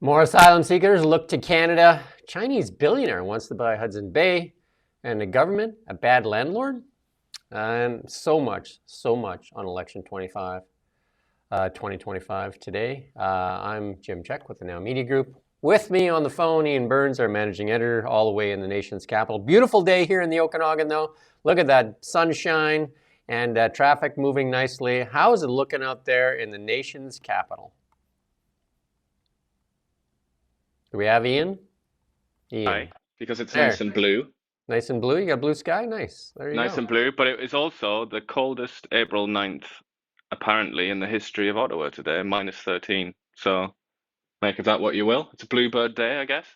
More asylum seekers look to Canada. Chinese billionaire wants to buy Hudson Bay, and the government, a bad landlord, and so much on election 2025 today. I'm Jim Check with the Now Media Group. With me on the phone, Ian Burns, our managing editor, all the way in the nation's capital. Beautiful day here in the Okanagan, though. Look at that sunshine and traffic moving nicely. How is it looking out there in the nation's capital? Do we have Ian? Ian. Sky because it's nice There. and blue. Nice and blue. You got blue sky? Nice. There you Nice go. and blue, but it is also the coldest April 9th, apparently, in the history of Ottawa today, -13. So make of that what you will. It's a bluebird day, I guess.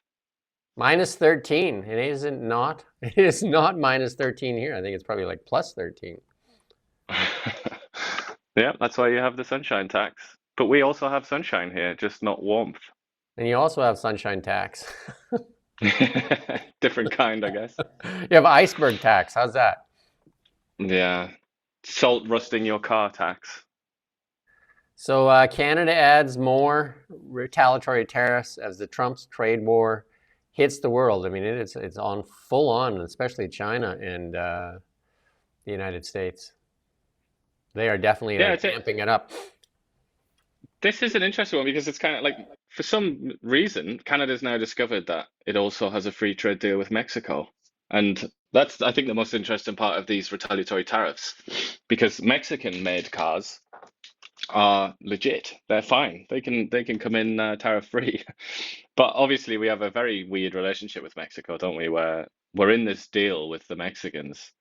Minus 13. It isn't not. It is not minus 13 here. I think it's probably like plus 13. Yeah, that's why you have the sunshine tax. But we also have sunshine here, just not warmth. And you also have sunshine tax. Different kind, I guess. You have iceberg tax. How's that? Yeah. Salt rusting your car tax. So Canada adds more retaliatory tariffs as the Trump's trade war hits the world. I mean, it's on full on, especially China and the United States. They are definitely Yeah, like amping it up. this is an interesting one because it's kind of like, for some reason, Canada's now discovered that it also has a free trade deal with Mexico. And that's, I think, the most interesting part of these retaliatory tariffs, because Mexican-made cars are legit. They're fine. They can come in tariff free. But obviously, we have a very weird relationship with Mexico, don't we? Where we're in this deal with the Mexicans,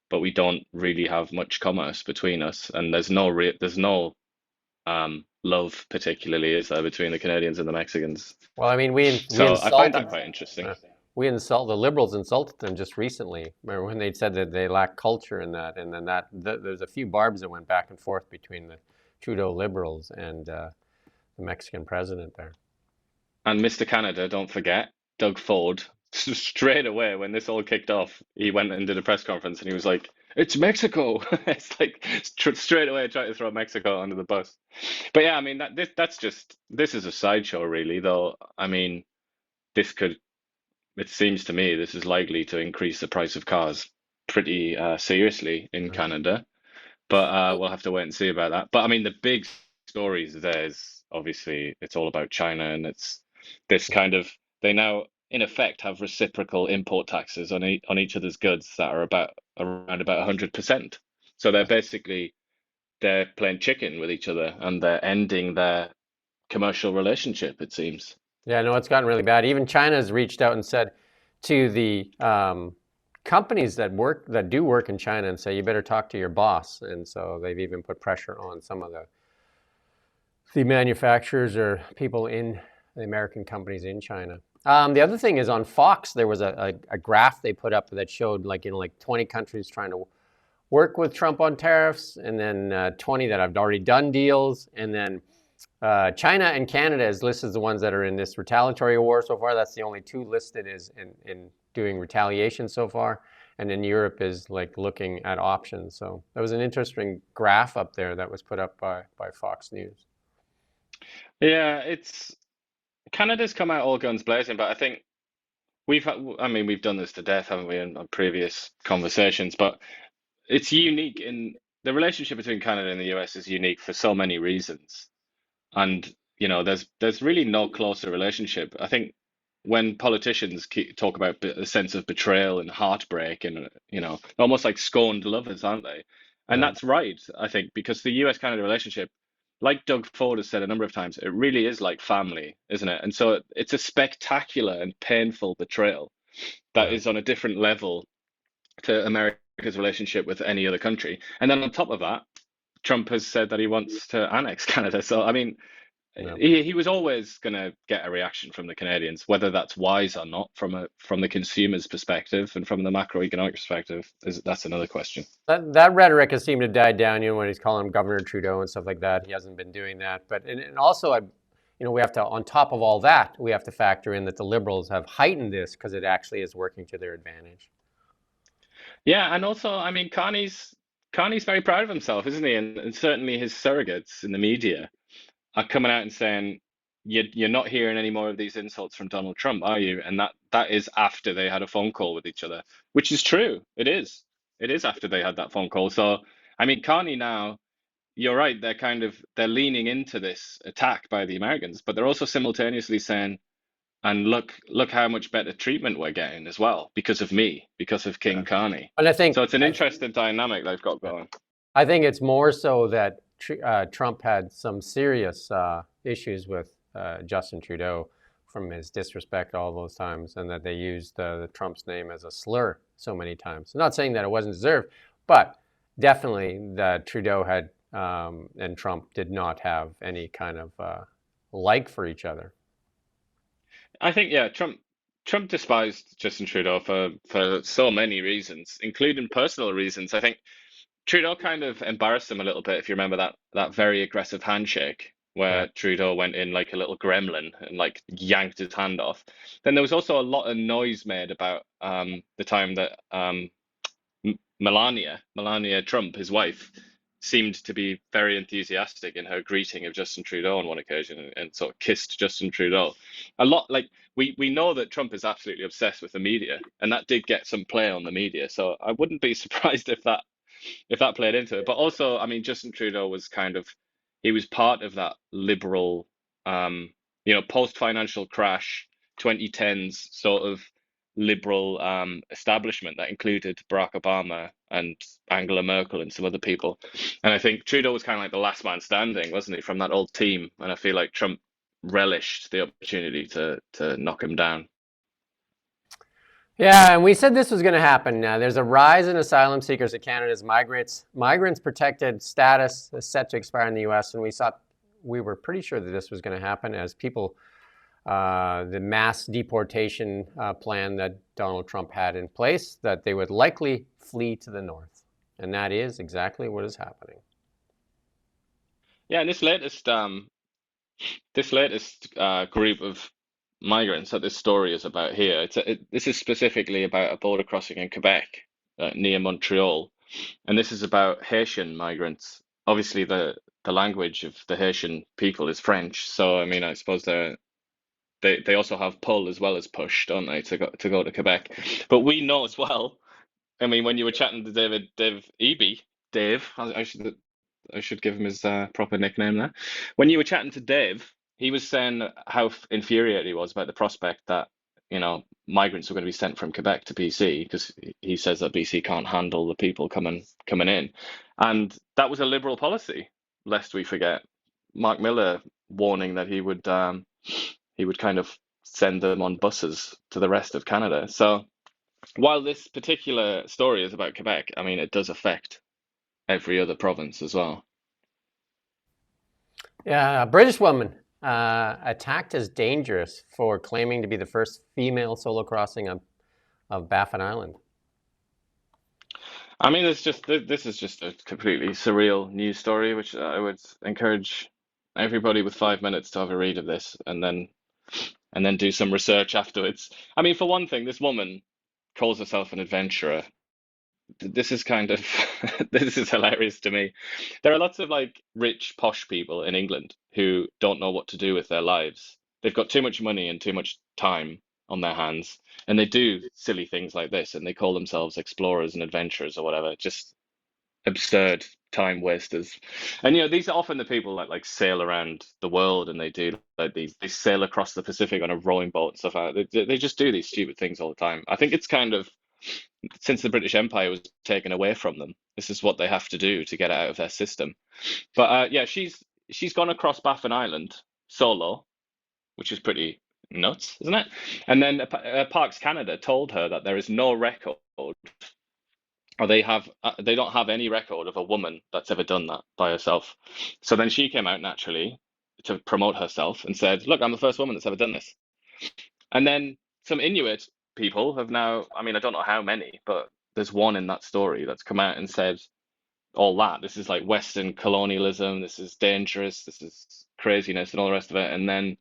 but we don't really have much commerce between us, and there's no love, particularly, is there, between the Canadians and the Mexicans. Well, I mean, we So I find insulted that quite interesting. uh, the liberals insulted them just recently. Remember when they said that they lack culture in that, and then there's a few barbs that went back and forth between the Trudeau liberals and the Mexican president there. And Mr. Canada, don't forget, Doug Ford, straight away when this all kicked off, he went and did a press conference and he was like, "It's Mexico." It's like straight away trying to throw Mexico under the bus. But yeah, I mean this is a sideshow really, though. I mean, this could it seems to me this is likely to increase the price of cars pretty seriously in Canada. But we'll have to wait and see about that. But I mean, the big stories there is obviously it's all about China, and it's this kind of they now in effect have reciprocal import taxes on each other's goods that are about around about 100%. So they're playing chicken with each other, and they're ending their commercial relationship, it seems. Yeah, no, it's gotten really bad. Even China has reached out and said to the companies that do work in China and say you better talk to your boss. And so they've even put pressure on some of the manufacturers or people in the American companies in China. The other thing is on Fox, there was a graph they put up that showed like 20 countries trying to work with Trump on tariffs, and then 20 that have already done deals, and then China and Canada is listed as the ones that are in this retaliatory war so far. That's the only two listed is in doing retaliation so far. And then Europe is like looking at options. So that was an interesting graph up there that was put up by Fox News. Yeah, it's Canada's come out all guns blazing, but I think I mean, we've done this to death, haven't we, in on previous conversations, but it's unique in the relationship between Canada and the US is unique for so many reasons. And, there's really no closer relationship. I think when politicians talk about a sense of betrayal and heartbreak and, almost like scorned lovers, aren't they? And Yeah. that's right, I think, because the US-Canada relationship, like Doug Ford has said a number of times, it really is like family, isn't it? And so it's a spectacular and painful betrayal that Yeah. is on a different level to America's relationship with any other country. And then on top of that, Trump has said that he wants to annex Canada. So, I mean, Yeah. he was always going to get a reaction from the Canadians, whether that's wise or not from the consumer's perspective and from the macroeconomic perspective, that's another question. That rhetoric has seemed to die down, when he's calling him Governor Trudeau and stuff like that. He hasn't been doing that. But and also, we have to, on top of all that, we have to factor in that the Liberals have heightened this because it actually is working to their advantage. Yeah, and also, I mean, Carney's very proud of himself, isn't he? And certainly his surrogates in the media are coming out and saying, you're not hearing any more of these insults from Donald Trump, are you? And that is after they had a phone call with each other, which is true. It is. It is after they had that phone call. So, I mean, Carney now, you're right, they're leaning into this attack by the Americans, but they're also simultaneously saying, and look how much better treatment we're getting as well because of me, because of King Yeah. Carney. And So it's an interesting dynamic they've got going. I think it's more so that Trump had some serious issues with Justin Trudeau from his disrespect all those times, and that they used the Trump's name as a slur so many times. I'm not saying that it wasn't deserved, but definitely that Trudeau had and Trump did not have any kind of like for each other. I think, yeah, Trump despised Justin Trudeau for so many reasons, including personal reasons. I think Trudeau kind of embarrassed him a little bit, if you remember that very aggressive handshake Yeah. where Trudeau went in like a little gremlin and like yanked his hand off. Then there was also a lot of noise made about the time that Melania Trump, his wife, seemed to be very enthusiastic in her greeting of Justin Trudeau on one occasion and sort of kissed Justin Trudeau. A lot like we know that Trump is absolutely obsessed with the media, and that did get some play on the media. So I wouldn't be surprised if that played into it. But also, I mean, Justin Trudeau was he was part of that liberal, post financial crash, 2010s sort of liberal establishment that included Barack Obama and Angela Merkel and some other people. And I think Trudeau was kind of like the last man standing, wasn't he, from that old team? And I feel like Trump relished the opportunity to knock him down. Yeah, and we said this was going to happen. There's a rise in asylum seekers at Canada's migrants protected status is set to expire in the U.S. And we were pretty sure that this was going to happen as people, the mass deportation plan that Donald Trump had in place, that they would likely flee to the north, and that is exactly what is happening. Yeah, and this latest group of migrants that this story is about here. This is specifically about a border crossing in Quebec, near Montreal, and this is about Haitian migrants. Obviously, the language of the Haitian people is French, so I mean, I suppose they also have pull as well as push, don't they, to go to Quebec. But we know as well. I mean, when you were chatting to Dave Eby, Dave, I should give him his proper nickname there. When you were chatting to Dave, he was saying how infuriated he was about the prospect that, migrants were going to be sent from Quebec to BC because he says that BC can't handle the people coming in. And that was a liberal policy, lest we forget. Mark Miller warning that he would kind of send them on buses to the rest of Canada. So while this particular story is about Quebec, I mean, it does affect every other province as well. Yeah, a British woman attacked as dangerous for claiming to be the first female solo crossing of Baffin Island. I mean, this is just a completely surreal news story, which I would encourage everybody with 5 minutes to have a read of this and then do some research afterwards. I mean, for one thing, this woman calls herself an adventurer. This is kind of this is hilarious to me. There are lots of like rich posh people in England who don't know what to do with their lives. They've got too much money and too much time on their hands, and they do silly things like this, and they call themselves explorers and adventurers or whatever. Just absurd time wasters. And these are often the people that like sail around the world, and they do like they sail across the Pacific on a rowing boat and stuff like that. They just do these stupid things all the time. I think it's kind of since the British Empire was taken away from them, this is what they have to do to get it out of their system. But yeah, she's gone across Baffin Island solo, which is pretty nuts, isn't it? And then Parks Canada told her that there is no record, or they don't have any record of a woman that's ever done that by herself. So then she came out naturally to promote herself and said, "Look, I'm the first woman that's ever done this." And then some Inuit people have now, I mean, I don't know how many, but there's one in that story that's come out and said all that. This is like Western colonialism, this is dangerous, this is craziness, and all the rest of it. And then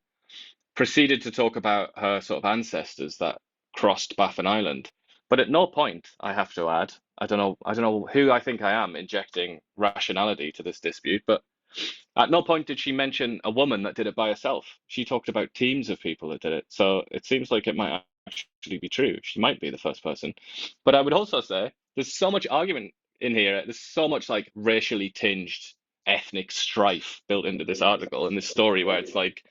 proceeded to talk about her sort of ancestors that crossed Baffin Island. But at no point, I have to add, I don't know who I think I am injecting rationality to this dispute, but At no point did she mention a woman that did it by herself. She talked about teams of people that did it. So it seems like it might actually be true. She might be the first person. But I would also say there's so much argument in here. There's so much like racially tinged ethnic strife built into this article and this story where it's like,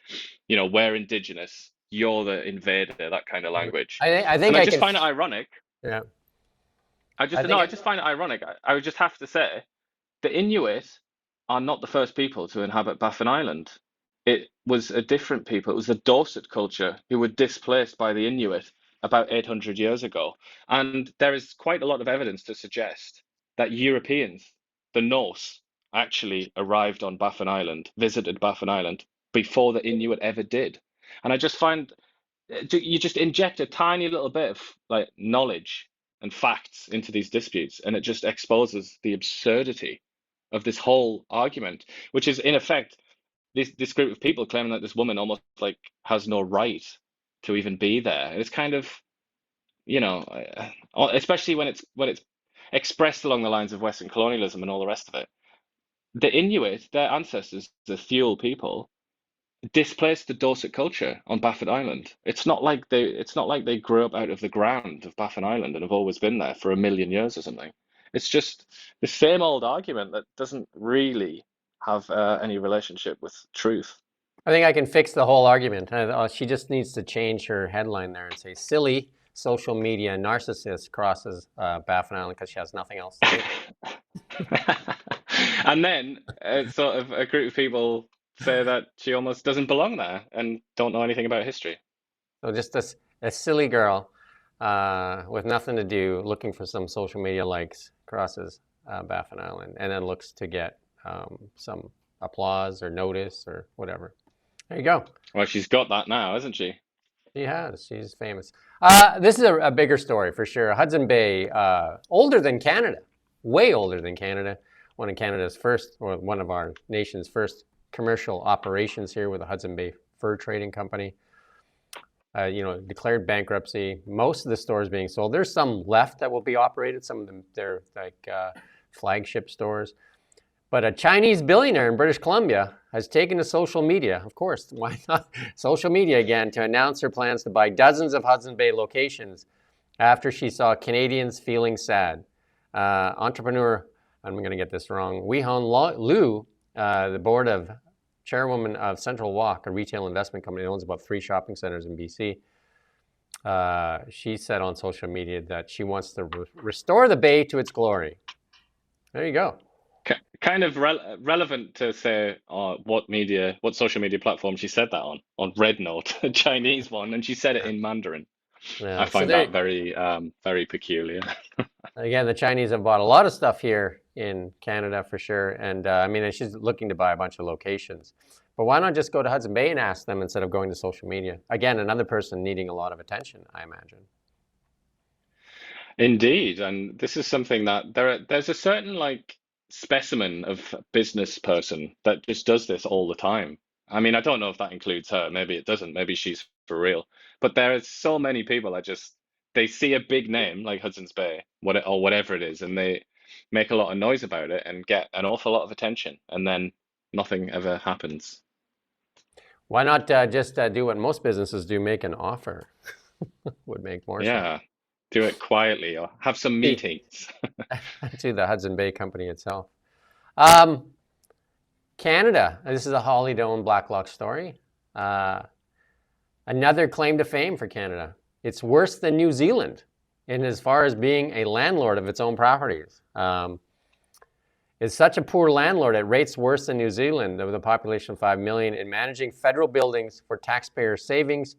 we're indigenous, you're the invader, that kind of language. I And think I I just can. find it ironic. Yeah. I I just no, think. I just find it ironic. I would just have to say the Inuit are not the first people to inhabit Baffin Island. It was a different people. It was the Dorset culture who were displaced by the Inuit about 800 years ago. And there is quite a lot of evidence to suggest that Europeans, the Norse, actually arrived on Baffin Island, visited Baffin Island before the Inuit ever did. And I just find you just inject a tiny little bit of like knowledge and facts into these disputes, and it just exposes the absurdity of this whole argument, which is in effect this group of people claiming that this woman almost like has no right to even be there. It's kind of, especially when it's expressed along the lines of Western colonialism and all the rest of it. The Inuit, their ancestors, the Thule people, displaced the Dorset culture on Baffin Island. It's not like they grew up out of the ground of Baffin Island and have always been there for a million years or something. It's just the same old argument that doesn't really have any relationship with truth. I think I can fix the whole argument. She just needs to change her headline there and say, "Silly social media narcissist crosses Baffin Island because she has nothing else to do." And then sort of a group of people say that she almost doesn't belong there and don't know anything about history. So just a silly girl with nothing to do, looking for some social media likes, crosses Baffin Island, and then looks to get some applause or notice or whatever. There you go. Well, she's got that now, hasn't she? She has. She's famous. This is a bigger story for sure. Hudson Bay, older than Canada, way older than Canada. One of Canada's first, or one of our nation's first commercial operations here with the Hudson Bay Fur Trading Company. Declared bankruptcy. Most of the stores being sold. There's some left that will be operated. Some of them, they're like flagship stores. But a Chinese billionaire in British Columbia has taken to social media, of course, why not social media again, to announce her plans to buy dozens of Hudson Bay locations after she saw Canadians feeling sad. Entrepreneur, I'm going to get this wrong, Wei-Hon Liu, the board of chairwoman of Central Walk, a retail investment company that owns about 3 shopping centers in BC. She said on social media that she wants to restore the Bay to its glory. There you go. Kind of relevant to say what social media platform she said that on Red Note, a Chinese one, and she said it in Mandarin. Yeah, I find that very, very peculiar. Again, the Chinese have bought a lot of stuff here in Canada for sure, and she's looking to buy a bunch of locations. But why not just go to Hudson Bay and ask them instead of going to social media? Again, another person needing a lot of attention, I imagine. Indeed, and this is something that there's a certain like specimen of business person that just does this all the time. I mean, I don't know if that includes her. Maybe it doesn't. Maybe she's for real. But there are so many people that just they see a big name like Hudson's Bay, or whatever it is, and they make a lot of noise about it and get an awful lot of attention, and then nothing ever happens. Why not just do what most businesses do, make an offer? Would make more sense. Yeah, do it quietly or have some meetings. To the Hudson Bay Company itself. Canada, this is a Holly Doan Blacklock story. Another claim to fame for Canada. It's worse than New Zealand in as far as being a landlord of its own properties. It's such a poor landlord, it rates worse than New Zealand with a population of 5 million in managing federal buildings for taxpayer savings,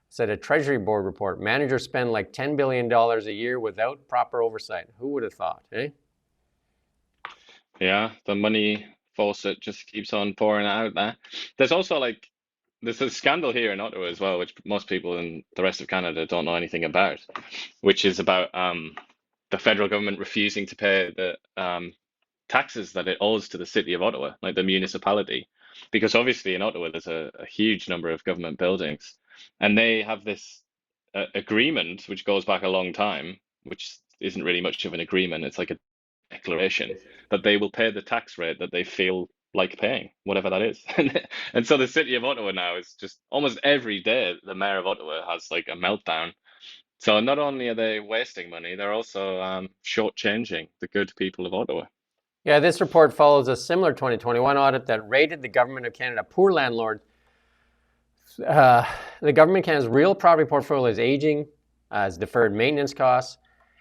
said a Treasury Board report. Managers spend like $10 billion a year without proper oversight. Who would have thought, eh? Yeah, the money faucet just keeps on pouring out there. There's also there's a scandal here in Ottawa as well, which most people in the rest of Canada don't know anything about, which is about the federal government refusing to pay the taxes that it owes to the city of Ottawa, like the municipality, because obviously in Ottawa there's a huge number of government buildings, and they have this agreement which goes back a long time, which isn't really much of an agreement. It's like a declaration that they will pay the tax rate that they feel like paying, whatever that is. And so the city of Ottawa now is just almost every day the mayor of Ottawa has like a meltdown. So not only are they wasting money, they're also shortchanging the good people of Ottawa. Yeah, this report follows a similar 2021 audit that rated the Government of Canada poor landlord. The Government of Canada's real property portfolio is aging, has deferred maintenance costs,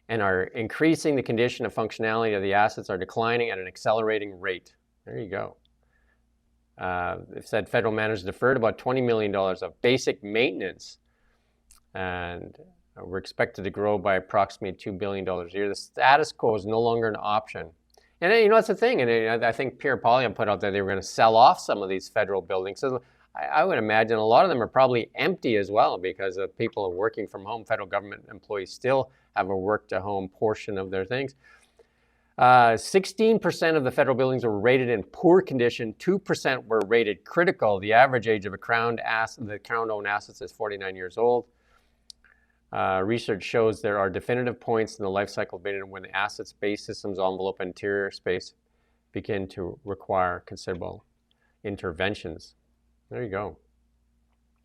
and are increasing the condition of functionality of the assets are declining at an accelerating rate. There you go. It said federal managers deferred about $20 million of basic maintenance, and we're expected to grow by approximately $2 billion a year. The status quo is no longer an option. And you know, that's the thing. And I think Pierre Poilievre put out that they were going to sell off some of these federal buildings. So I would imagine a lot of them are probably empty as well because of people are working from home. Federal government employees still have a work-to-home portion of their things. 16% of the federal buildings were rated in poor condition. 2% were rated critical. The average age of the Crown-owned assets is 49 years old. Research shows there are definitive points in the life cycle of building when the asset space systems, envelope, and interior space begin to require considerable interventions. There you go.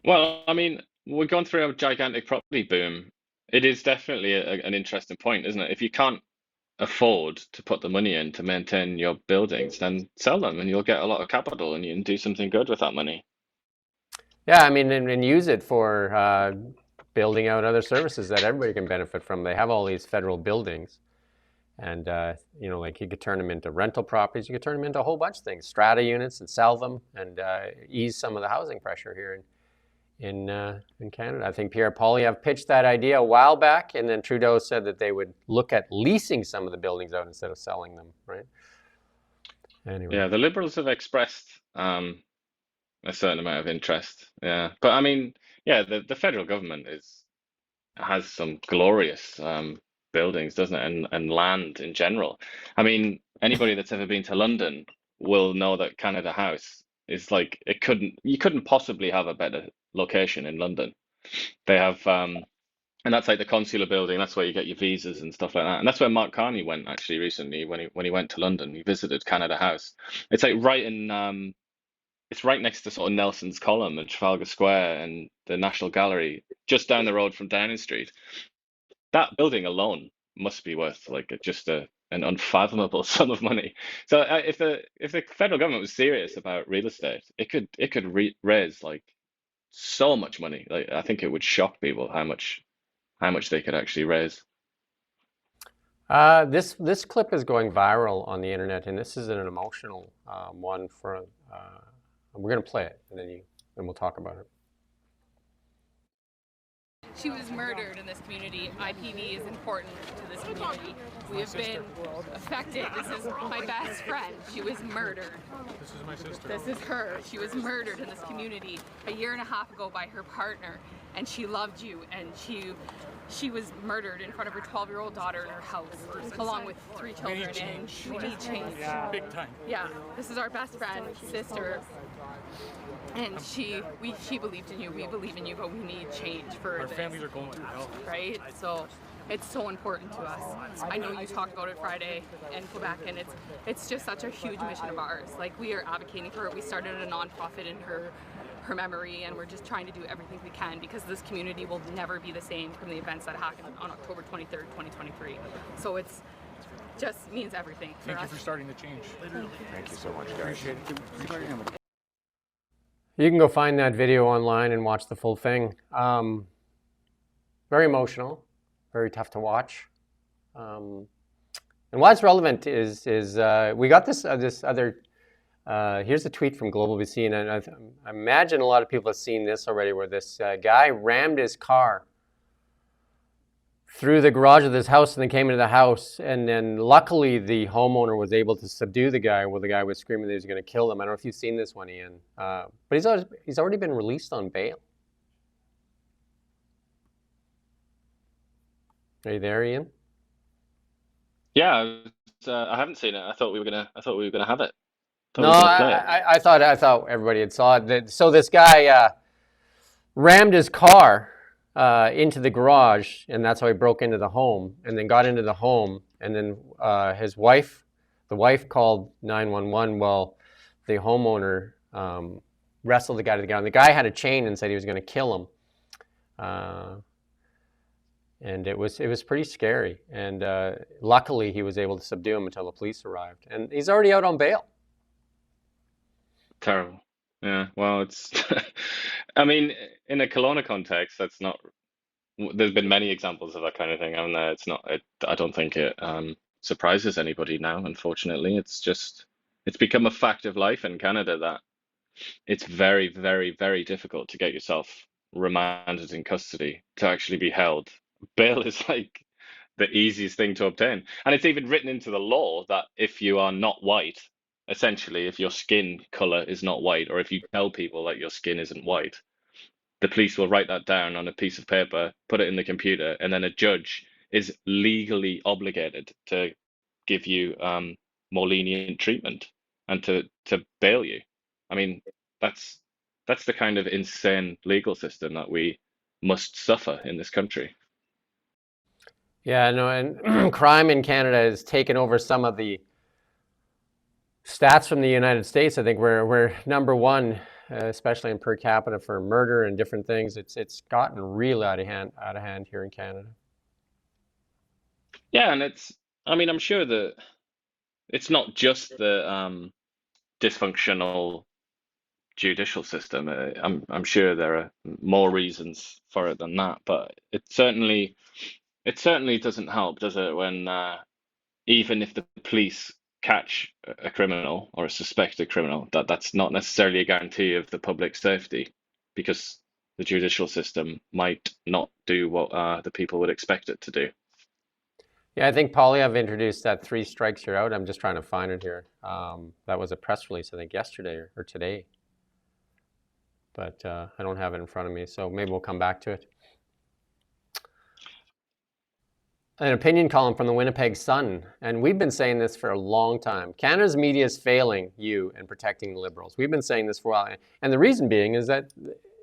Well, I mean, we're going through a gigantic property boom. It is definitely an interesting point, isn't it? If you can't afford to put the money in to maintain your buildings, then sell them and you'll get a lot of capital and you can do something good with that money. Yeah, I mean, and use it for building out other services that everybody can benefit from. They have all these federal buildings, and you know, like you could turn them into rental properties. You could turn them into a whole bunch of things, strata units, and sell them, and ease some of the housing pressure here in Canada. I think Pierre Poilievre pitched that idea a while back, and then Trudeau said that they would look at leasing some of the buildings out instead of selling them. Right? Anyway. Yeah, the Liberals have expressed a certain amount of interest. Yeah, but I mean, yeah, the federal government has some glorious buildings, doesn't it, and land in general. I mean, anybody that's ever been to London will know that Canada House is like you couldn't possibly have a better location in London. They have and that's like the consular building. That's where you get your visas and stuff like that. And that's where Mark Carney went actually recently when he went to London. He visited Canada House. It's like right in it's right next to sort of Nelson's Column and Trafalgar Square and the National Gallery, just down the road from Downing Street. That building alone must be worth like just an unfathomable sum of money. So if the federal government was serious about real estate, it could raise like so much money. Like I think it would shock people how much they could actually raise. This clip is going viral on the internet, and this is an emotional one for. We're going to play it, and then we'll talk about it. She was murdered in this community. IPV is important to this community. We have been affected. This is my best friend. She was murdered. This is my sister. This is her. She was murdered in this community a year and a half ago by her partner, and she loved you, and she was murdered in front of her 12-year-old daughter in her house, along with 3 children, and we need change. Yeah, big time. Yeah, this is our best friend, sister, and she believed in you, we believe in you, but we need change for Our this, families are going through hell. right? So it's so important to us. I know you talked about it Friday in Quebec, and it's just such a huge mission of ours. Like, we are advocating for it. We started a nonprofit in her memory, and we're just trying to do everything we can because this community will never be the same from the events that happened on October 23rd, 2023. So it's just means everything for Thank us. you for starting the change. Thank you so much, guys. Appreciate it. You can go find that video online and watch the full thing. Very emotional, very tough to watch. And why it's relevant is we got this other. Here's a tweet from Global BC, and I imagine a lot of people have seen this already, where this guy rammed his car through the garage of this house and then came into the house, and then luckily the homeowner was able to subdue the guy while the guy was screaming that he was going to kill him. I don't know if you've seen this one, Ian, but he's already been released on bail. Are you there, Ian? Yeah, I haven't seen it. I thought we were gonna have it. No, I thought everybody had saw it. So this guy rammed his car into the garage, and that's how he broke into the home, and then got into the home, and then the wife called 911. Well, the homeowner wrestled the guy to the ground. The guy had a chain and said he was going to kill him. And it was pretty scary. And luckily, he was able to subdue him until the police arrived. And he's already out on bail. Terrible. Yeah. Well, it's. I mean, in a Kelowna context, that's not. There's been many examples of that kind of thing, haven't there? It's not. I don't think it surprises anybody now. Unfortunately, it's become a fact of life in Canada that it's very, very, very difficult to get yourself remanded in custody to actually be held. Bail is like the easiest thing to obtain. And it's even written into the law that if you are not white, essentially, if your skin color is not white, or if you tell people that your skin isn't white, the police will write that down on a piece of paper, put it in the computer, and then a judge is legally obligated to give you more lenient treatment and to bail you. I mean, that's the kind of insane legal system that we must suffer in this country. Yeah, no, and crime in Canada has taken over some of the stats from the United States. I think we're number one, especially in per capita for murder and different things. It's gotten real out of hand here in Canada. Yeah, and I mean, I'm sure that it's not just the dysfunctional judicial system. I'm sure there are more reasons for it than that, but it certainly doesn't help, does it, when even if the police catch a criminal or a suspected criminal, that's not necessarily a guarantee of the public safety, because the judicial system might not do what the people would expect it to do. Yeah, I think Poilievre introduced that 3 strikes you're out. I'm just trying to find it here. That was a press release, I think, yesterday or today. But I don't have it in front of me, so maybe we'll come back to it. An opinion column from the Winnipeg Sun, and we've been saying this for a long time. Canada's media is failing you and protecting the Liberals. We've been saying this for a while, and the reason being is that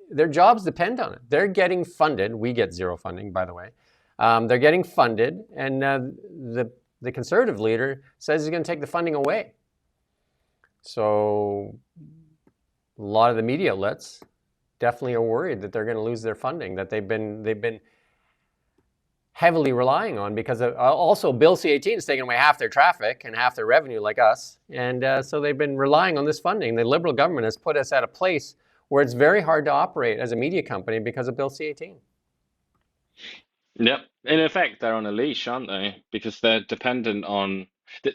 their jobs depend on it. They're getting funded. We get zero funding, by the way. They're getting funded, and the Conservative leader says he's going to take the funding away. So a lot of the media outlets definitely are worried that they're going to lose their funding that they've been heavily relying on, because also Bill C-18 is taking away half their traffic and half their revenue, like us, and so they've been relying on this funding. The Liberal government has put us at a place where it's very hard to operate as a media company because of Bill C-18. Yep. In effect, they're on a leash, aren't they? Because they're dependent on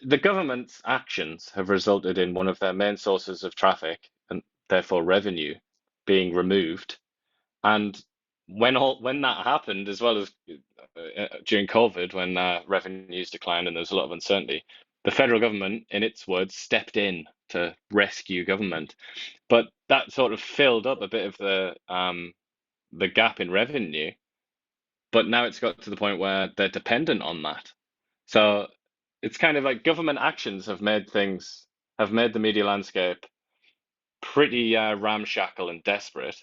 the government's actions have resulted in one of their main sources of traffic and therefore revenue being removed. And when that happened, as well as during COVID, when revenues declined and there was a lot of uncertainty, the federal government, in its words, stepped in to rescue government. But that sort of filled up a bit of the gap in revenue. But now it's got to the point where they're dependent on that. So it's kind of like government actions have made the media landscape pretty ramshackle and desperate.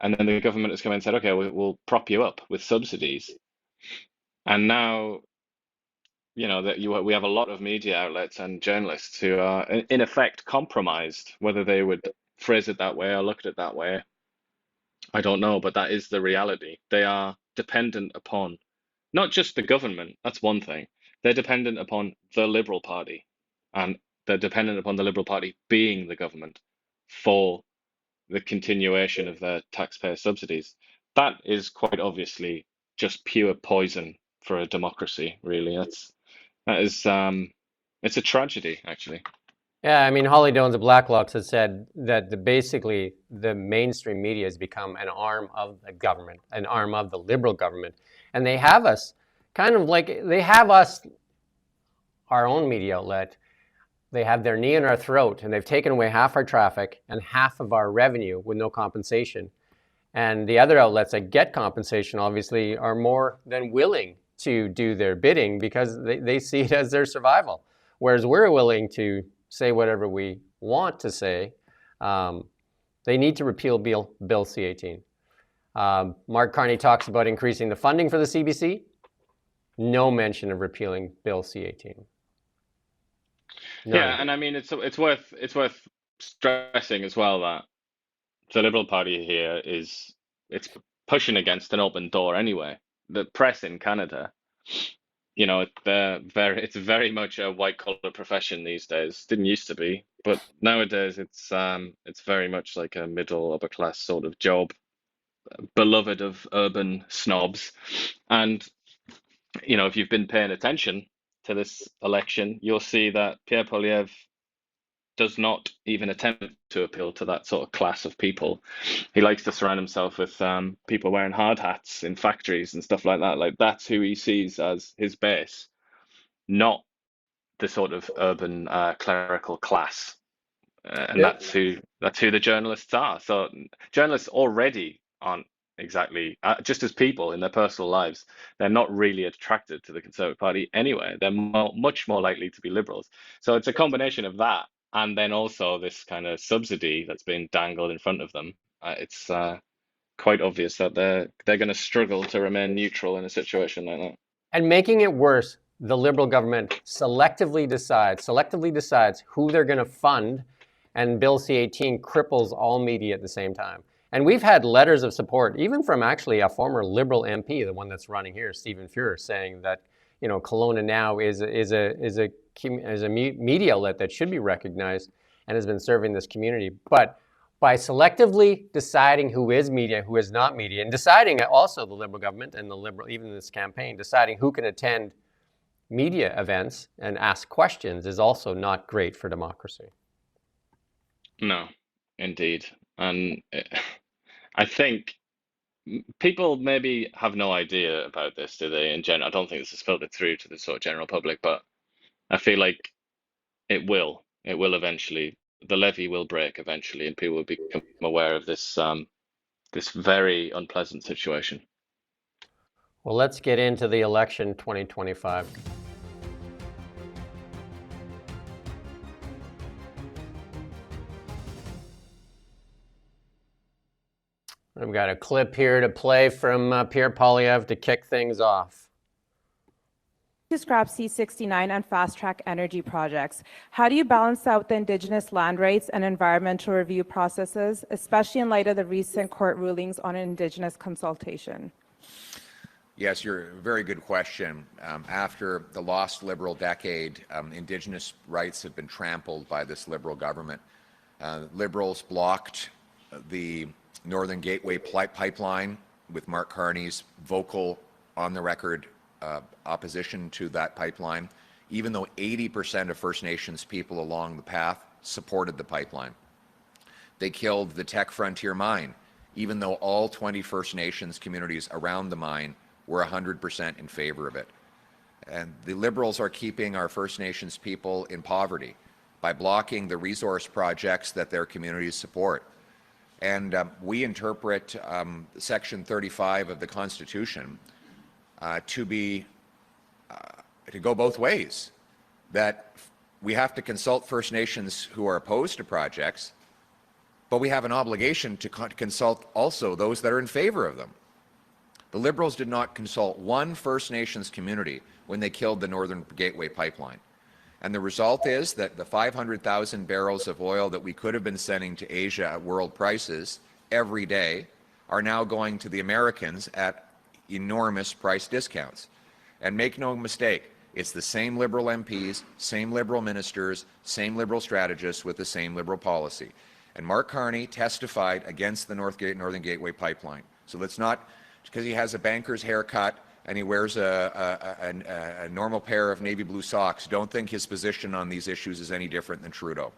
And then the government has come in and said, okay, we'll prop you up with subsidies. And now, you know, that we have a lot of media outlets and journalists who are in effect compromised, whether they would phrase it that way or look at it that way. I don't know, but that is the reality. They are dependent upon not just the government, that's one thing. They're dependent upon the Liberal Party, and they're dependent upon the Liberal Party being the government for the continuation of their taxpayer subsidies. That is quite obviously just pure poison for a democracy, really. It's a tragedy, actually. Yeah, I mean, Holly Jones of Blacklocks has said that basically the mainstream media has become an arm of the government, an arm of the Liberal government. And they have us kind of like, they have us, our own media outlet, they have their knee in our throat, and they've taken away half our traffic and half of our revenue with no compensation. And the other outlets that get compensation, obviously, are more than willing to do their bidding because they see it as their survival. Whereas we're willing to say whatever we want to say. They need to repeal Bill C-18. Mark Carney talks about increasing the funding for the CBC. No mention of repealing Bill C-18. Yeah, and I mean it's worth stressing as well that the Liberal Party here it's pushing against an open door anyway. The press in Canada, it's very much a white collar profession these days. Didn't used to be, but nowadays it's very much like a middle upper class sort of job, beloved of urban snobs. And if you've been paying attention to this election, you'll see that Pierre Poilievre does not even attempt to appeal to that sort of class of people. He likes to surround himself with people wearing hard hats in factories and stuff like that. Like that's who he sees as his base, not the sort of urban clerical class. And that's who the journalists are. So journalists already aren't exactly just as people in their personal lives. They're not really attracted to the Conservative Party anyway. They're much more likely to be liberals. So it's a combination of that, and then also this kind of subsidy that's been dangled in front of them. It's quite obvious that they're going to struggle to remain neutral in a situation like that. And making it worse, the Liberal government selectively decides who they're going to fund, and Bill C-18 cripples all media at the same time. And we've had letters of support, even from actually a former Liberal MP, the one that's running here, Stephen Fuhr, saying that Kelowna now is a media outlet that should be recognized and has been serving this community. But by selectively deciding who is media, who is not media, and deciding also the Liberal government and the Liberal, even this campaign, deciding who can attend media events and ask questions is also not great for democracy. No, indeed. And I think people maybe have no idea about this, do they, in general? I don't think this is filtered through to the sort of general public, but I feel like it will. It will eventually. The levee will break eventually, and people will become aware of this this very unpleasant situation. Well, let's get into the election 2025. I've got a clip here to play from Pierre Poilievre to kick things off. To scrap C-69 and fast-track energy projects. How do you balance out the Indigenous land rights and environmental review processes, especially in light of the recent court rulings on Indigenous consultation? Yes, you're a very good question. After the lost Liberal decade, Indigenous rights have been trampled by this Liberal government. Liberals blocked the Northern Gateway pipeline with Mark Carney's vocal, on-the-record opposition to that pipeline, even though 80% of First Nations people along the path supported the pipeline. They killed the Tech Frontier mine, even though all 20 First Nations communities around the mine were 100% in favor of it. And the Liberals are keeping our First Nations people in poverty by blocking the resource projects that their communities support. And we interpret Section 35 of the Constitution to go both ways, that we have to consult First Nations who are opposed to projects, but we have an obligation to consult also those that are in favor of them. The Liberals did not consult one First Nations community when they killed the Northern Gateway pipeline. And the result is that the 500,000 barrels of oil that we could have been sending to Asia at world prices every day are now going to the Americans at enormous price discounts. And make no mistake, it's the same Liberal MPs, same Liberal ministers, same Liberal strategists with the same Liberal policy. And Mark Carney testified against the Northern Gateway pipeline. So let's not, because he has a banker's haircut and he wears a normal pair of navy blue socks, don't think his position on these issues is any different than Trudeau.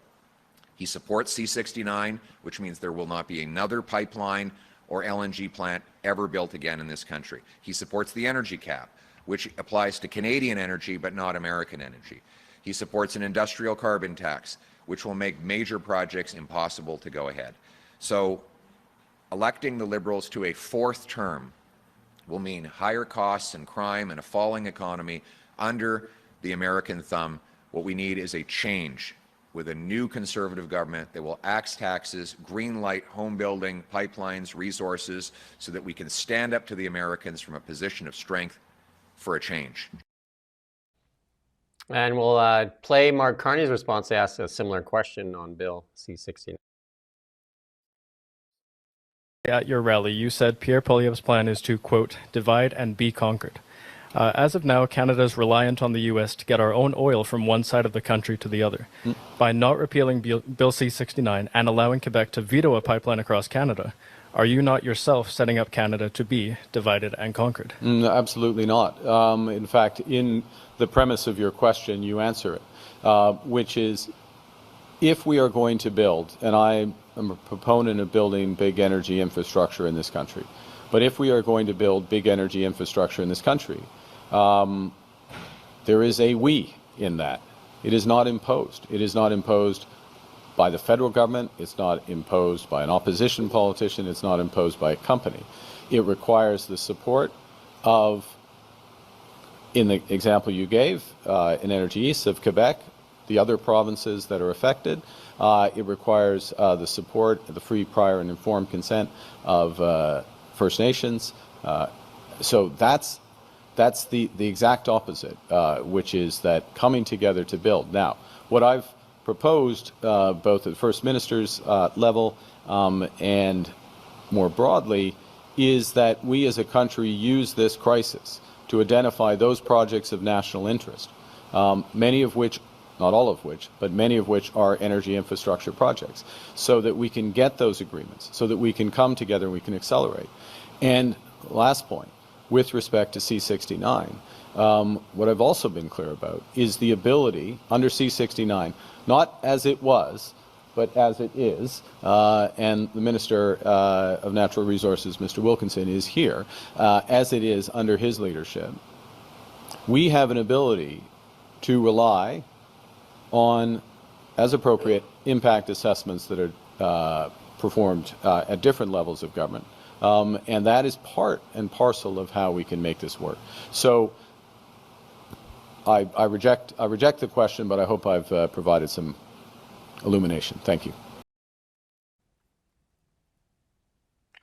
He supports C-69, which means there will not be another pipeline or LNG plant ever built again in this country. He supports the energy cap, which applies to Canadian energy but not American energy. He supports an industrial carbon tax, which will make major projects impossible to go ahead. So electing the Liberals to a fourth term will mean higher costs and crime and a falling economy under the American thumb. What we need is a change with a new Conservative government that will axe taxes, green light home building, pipelines, resources, so that we can stand up to the Americans from a position of strength for a change. And we'll play Mark Carney's response. They asked a similar question on Bill C-69. At your rally, you said Pierre Poilievre's plan is to, quote, divide and be conquered. As of now, Canada is reliant on the U.S. to get our own oil from one side of the country to the other. By not repealing Bill C-69 and allowing Quebec to veto a pipeline across Canada, are you not yourself setting up Canada to be divided and conquered? Absolutely not. In fact, in the premise of your question, you answer it, which is, if we are going to build, and I am a proponent of building big energy infrastructure in this country, but if we are going to build big energy infrastructure in this country, there is a we in that. It is not imposed. It is not imposed by the federal government. It's not imposed by an opposition politician. It's not imposed by a company. It requires the support of, in the example you gave, in Energy East of Quebec, the other provinces that are affected. It requires the support, the free, prior, and informed consent of First Nations. So that's the exact opposite, which is that coming together to build. Now, what I've proposed, both at the First Minister's level and more broadly, is that we as a country use this crisis to identify those projects of national interest, many of which, not all of which, but many of which are energy infrastructure projects, so that we can get those agreements, so that we can come together and we can accelerate. And last point, with respect to C-69, what I've also been clear about is the ability under C-69, not as it was, but as it is, and the Minister of Natural Resources, Mr. Wilkinson, is here, as it is under his leadership. We have an ability to rely on, as appropriate, impact assessments that are performed at different levels of government. And that is part and parcel of how we can make this work. So I reject the question, but I hope I've provided some illumination. Thank you.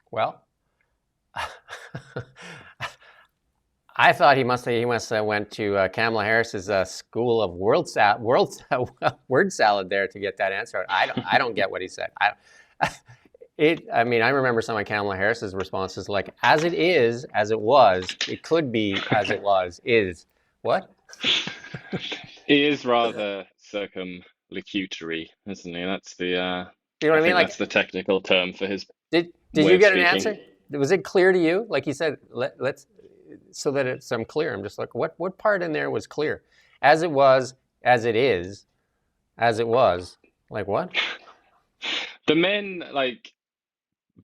Well, I thought he must have went to Kamala Harris's school of word salad there to get that answer. I don't get what he said. I mean, I remember some of Kamala Harris's responses, like, as it is, as it was, it could be as it was, is. What? He is rather circumlocutory, isn't he? That's the, You know what I mean? think Like, that's the technical term for his did way you of get an speaking. answer? Was it clear to you? Like he said, let's, so that it's clear. I'm just like, what part in there was clear? As it was, as it is, as it was. Like what? The main, like,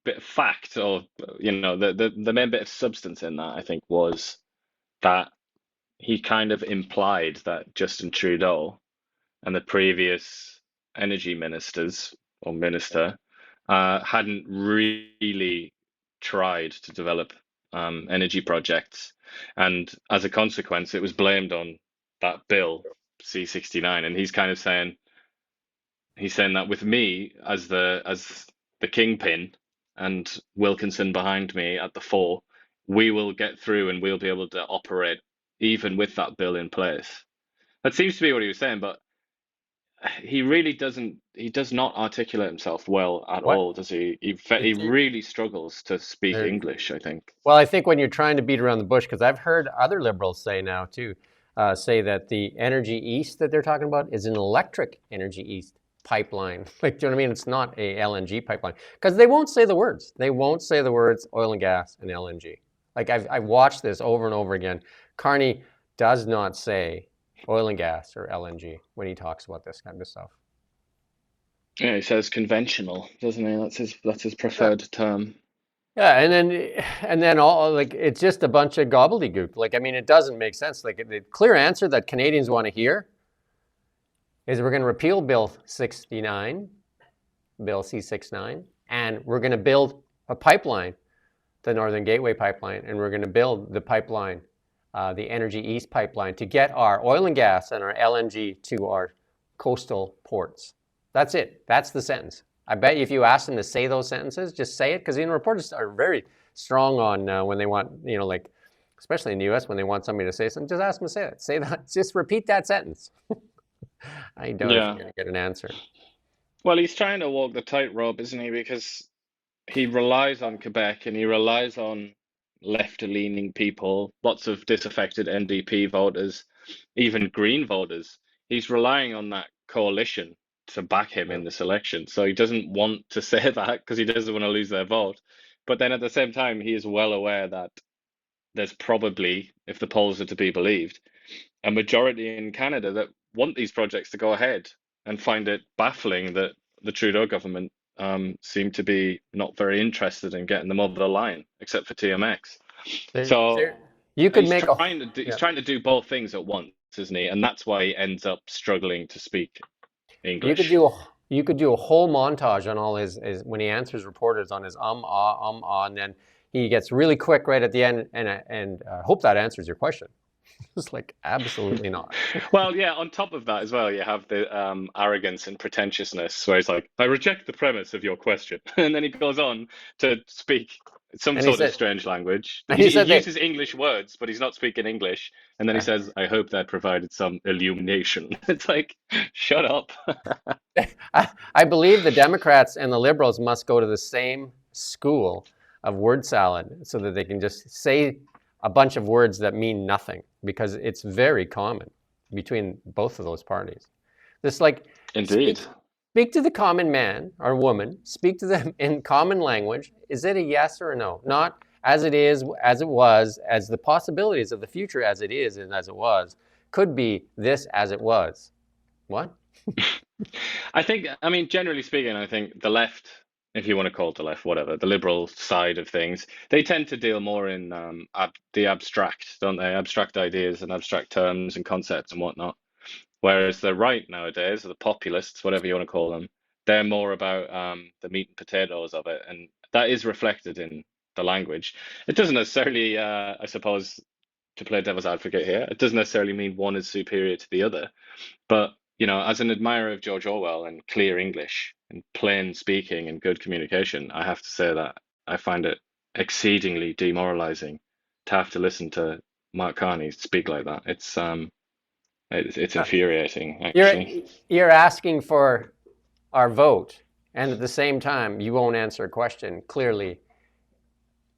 bit of fact, or, you know, the main bit of substance in that, I think, was that he kind of implied that Justin Trudeau and the previous energy ministers or minister hadn't really tried to develop energy projects, and as a consequence, it was blamed on that bill C-69. And he's kind of saying that with me as the kingpin and Wilkinson behind me at the fore, we will get through and we'll be able to operate even with that bill in place. That seems to be what he was saying, but he really does not articulate himself well at What? all, does he? He really struggles to speak English, I think. Well, I think when you're trying to beat around the bush, because I've heard other liberals say now too, say that the Energy East that they're talking about is an electric Energy East pipeline. Like, do you know what I mean? It's not a LNG pipeline, because they won't say the words. They won't say the words oil and gas and LNG. Like I've watched this over and over again. Carney does not say oil and gas or LNG when he talks about this kind of stuff. Yeah, he says conventional, doesn't he? That's his preferred term. Yeah, and then all, like, it's just a bunch of gobbledygook. Like, I mean, it doesn't make sense. Like, the clear answer that Canadians want to hear is we're going to repeal Bill 69, Bill C-69, and we're going to build a pipeline, the Northern Gateway pipeline, and we're going to build the pipeline, the Energy East pipeline, to get our oil and gas and our LNG to our coastal ports. That's it. That's the sentence. I bet you if you ask them to say those sentences, just say it, because reporters are very strong on when they want, you know, like especially in the U.S. when they want somebody to say something, just ask them to say it. Say that. Just repeat that sentence. I doubt if Yeah. you're going to get an answer. Well, he's trying to walk the tightrope, isn't he? Because he relies on Quebec and he relies on left-leaning people, lots of disaffected NDP voters, even Green voters. He's relying on that coalition to back him in this election. So he doesn't want to say that because he doesn't want to lose their vote. But then at the same time, he is well aware that there's probably, if the polls are to be believed, a majority in Canada that want these projects to go ahead and find it baffling that the Trudeau government seem to be not very interested in getting them over the line, except for TMX. So You could he's make he's trying to do both things at once, isn't he? And that's why he ends up struggling to speak English. You could do a whole montage on all his when he answers reporters on his and then he gets really quick right at the end, and hope that answers your question. It's like, absolutely not. Well, yeah, on top of that as well, you have the arrogance and pretentiousness where he's like, I reject the premise of your question. And then he goes on to speak some sort of strange language. He uses English words, but he's not speaking English. And then he says, I hope that provided some illumination. It's like, shut up. I believe the Democrats and the Liberals must go to the same school of word salad so that they can just say a bunch of words that mean nothing, because it's very common between both of those parties. This, like, indeed, speak to the common man or woman, speak to them in common language. Is it a yes or a no? Not as it is, as it was, as the possibilities of the future as it is and as it was, could be this as it was. What? I think, I mean, generally speaking, I think the left, if you want to call it the left, whatever, the liberal side of things, they tend to deal more in the abstract, don't they? Abstract ideas and abstract terms and concepts and whatnot. Whereas the right nowadays, or the populists, whatever you want to call them, they're more about the meat and potatoes of it. And that is reflected in the language. It doesn't necessarily, I suppose, to play devil's advocate here, it doesn't necessarily mean one is superior to the other. But as an admirer of George Orwell and clear English and plain speaking and good communication, I have to say that I find it exceedingly demoralizing to have to listen to Mark Carney speak like that. It's infuriating, actually. You're asking for our vote, and at the same time, you won't answer a question clearly,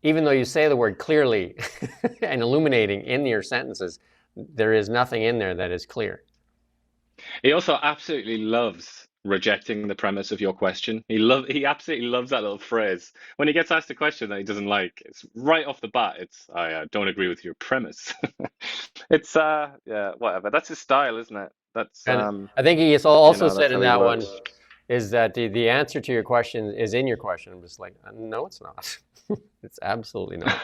even though you say the word clearly and illuminating in your sentences. There is nothing in there that is clear. He also absolutely loves rejecting the premise of your question. He absolutely loves that little phrase. When he gets asked a question that he doesn't like, it's right off the bat, it's, I don't agree with your premise. It's, yeah, whatever. That's his style, isn't it? That's, I think he also said in that one, works. is that the answer to your question is in your question. I'm just like, no, it's not. It's absolutely not.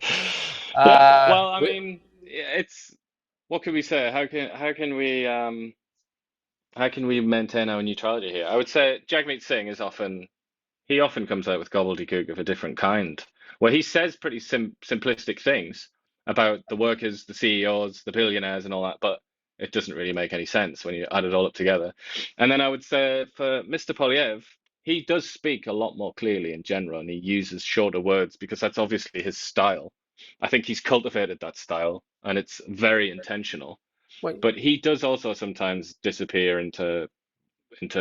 Yeah, well, I mean, it's, what can we say? How can we maintain our neutrality here? I would say Jagmeet Singh he often comes out with gobbledygook of a different kind, where he says pretty simplistic things about the workers, the CEOs, the billionaires, and all that, but it doesn't really make any sense when you add it all up together. And then I would say for Mr. Poilievre, he does speak a lot more clearly in general, and he uses shorter words because that's obviously his style. I think he's cultivated that style, and it's very intentional. But he does also sometimes disappear into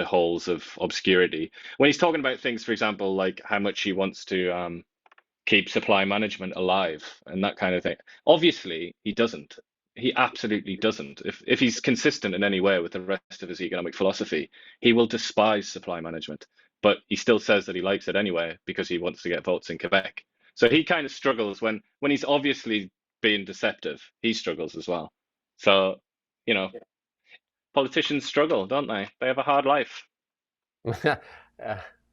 holes of obscurity when he's talking about things, for example, like how much he wants to keep supply management alive and that kind of thing. Obviously, he doesn't. He absolutely doesn't. If he's consistent in any way with the rest of his economic philosophy, he will despise supply management. But he still says that he likes it anyway because he wants to get votes in Quebec. So he kind of struggles when he's obviously being deceptive. He struggles as well. So, politicians struggle, don't they? They have a hard life.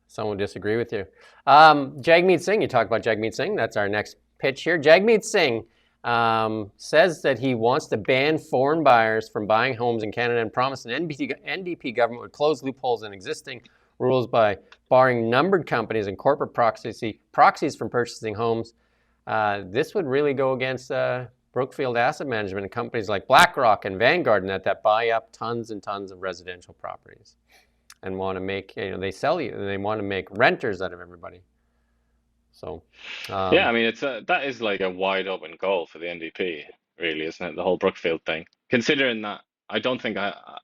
Some would disagree with you. Jagmeet Singh, you talk about Jagmeet Singh. That's our next pitch here. Jagmeet Singh says that he wants to ban foreign buyers from buying homes in Canada and promised an NDP government would close loopholes in existing rules by barring numbered companies and corporate proxies from purchasing homes. This would really go against Brookfield Asset Management and companies like BlackRock and Vanguard that buy up tons and tons of residential properties and want to make, they sell you and they want to make renters out of everybody. So, Yeah, I mean, that is like a wide open goal for the NDP, really, isn't it? The whole Brookfield thing. Considering that, I don't think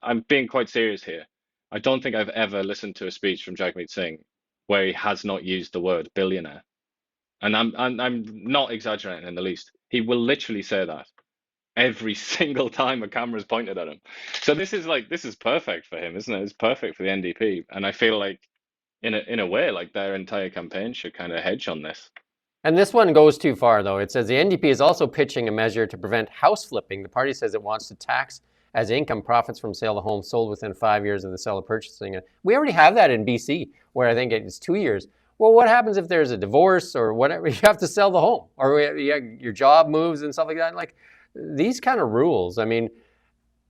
I'm being quite serious here. I don't think I've ever listened to a speech from Jagmeet Singh where he has not used the word billionaire. And I'm not exaggerating in the least. He will literally say that every single time a camera's pointed at him. So this is perfect for him, isn't it? It's perfect for the NDP. And I feel like in a way, like their entire campaign should kind of hedge on this. and this one goes too far, though. It says the NDP is also pitching a measure to prevent house flipping. The party says it wants to tax as income profits from sale of homes sold within 5 years of the seller purchasing it. We already have that in BC, where I think it's 2 years. Well, what happens if there's a divorce or whatever? You have to sell the home, or your job moves and stuff like that. Like these kind of rules. I mean,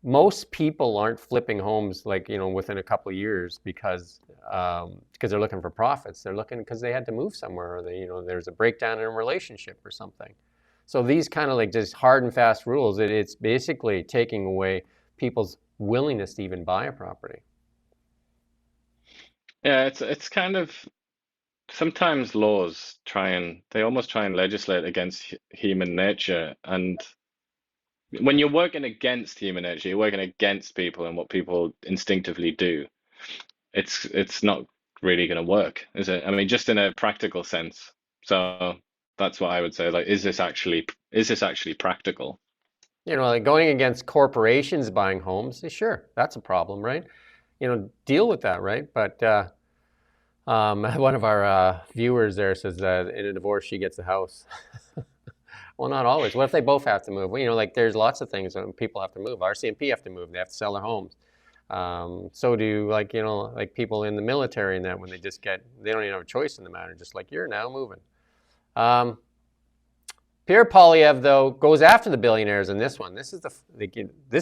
most people aren't flipping homes like within a couple of years because they're looking for profits. They're looking because they had to move somewhere, or there's a breakdown in a relationship or something. So these kind of like just hard and fast rules, it's basically taking away people's willingness to even buy a property. Yeah, it's kind of sometimes laws they almost try and legislate against human nature, and when you're working against human nature, you're working against people and what people instinctively do. It's not really going to work, is it? I mean, just in a practical sense. So that's what I would say. Like, is this actually practical? Like going against corporations buying homes, sure, that's a problem, right? Deal with that, right? But one of our viewers there says that in a divorce, she gets the house. Well, not always. What if they both have to move? Well, like there's lots of things that people have to move. RCMP have to move. They have to sell their homes. So do like people in the military and that when they don't even have a choice in the matter. Just like you're now moving. Pierre Poilievre though goes after the billionaires in this one. This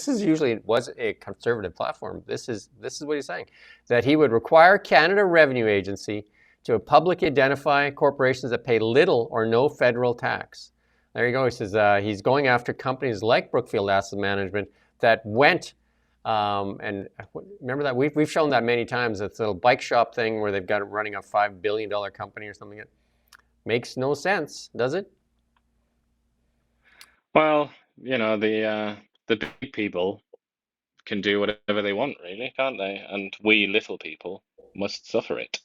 is usually was a conservative platform. This is what he's saying, that he would require Canada Revenue Agency to publicly identify corporations that pay little or no federal tax. There you go. He says he's going after companies like Brookfield Asset Management that went and remember that we've shown that many times. It's a little bike shop thing where they've got it running a $5 billion company or something. It makes no sense, does it? Well, the big people can do whatever they want, really, can't they? And we little people must suffer it.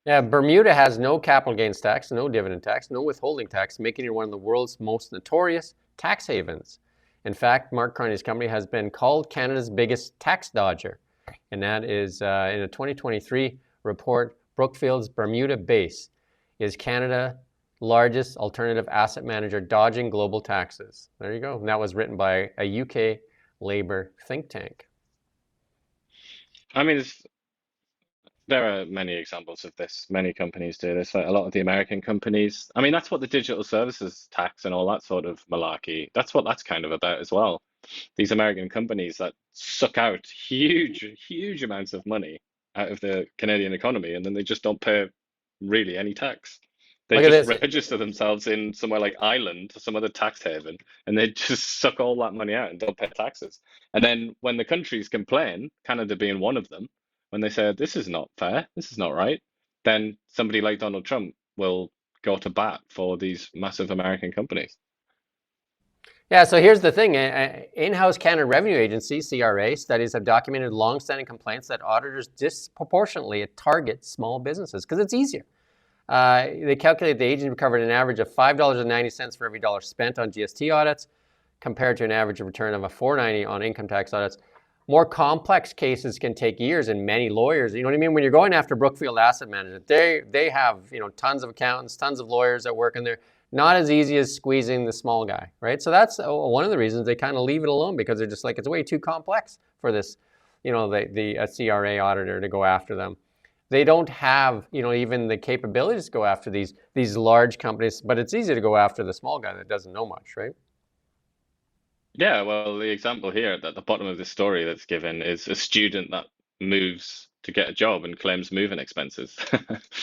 Yeah, Bermuda has no capital gains tax, no dividend tax, no withholding tax, making it one of the world's most notorious tax havens. In fact, Mark Carney's company has been called Canada's biggest tax dodger. And that is in a 2023 report, Brookfield's Bermuda base is Canada's largest alternative asset manager dodging global taxes. There you go. And that was written by a UK Labour think tank. I mean, there are many examples of this. Many companies do this. Like a lot of the American companies. I mean, that's what the digital services tax and all that sort of malarkey. That's what that's kind of about as well. These American companies that suck out huge amounts of money out of the Canadian economy, and then they just don't pay really any tax. They just register themselves in somewhere like Ireland, some other tax haven, and they just suck all that money out and don't pay taxes. And then when the countries complain, Canada being one of them, when they say this is not fair, this is not right, then somebody like Donald Trump will go to bat for these massive American companies. Yeah, so here's the thing. In-house Canada Revenue Agency, CRA, studies have documented long-standing complaints that auditors disproportionately target small businesses because it's easier. They calculate the agency recovered an average of $5.90 for every dollar spent on GST audits, compared to an average return of $4.90 on income tax audits. More complex cases can take years, and many lawyers, you know what I mean? When you're going after Brookfield Asset Management, they have tons of accountants, tons of lawyers that work in there. Not as easy as squeezing the small guy, right? So that's one of the reasons they kind of leave it alone, because they're just like, it's way too complex for this, a CRA auditor to go after them. They don't have, even the capabilities to go after these large companies, but it's easy to go after the small guy that doesn't know much, right? Yeah, well, the example here at the bottom of the story that's given is a student that moves to get a job and claims moving expenses.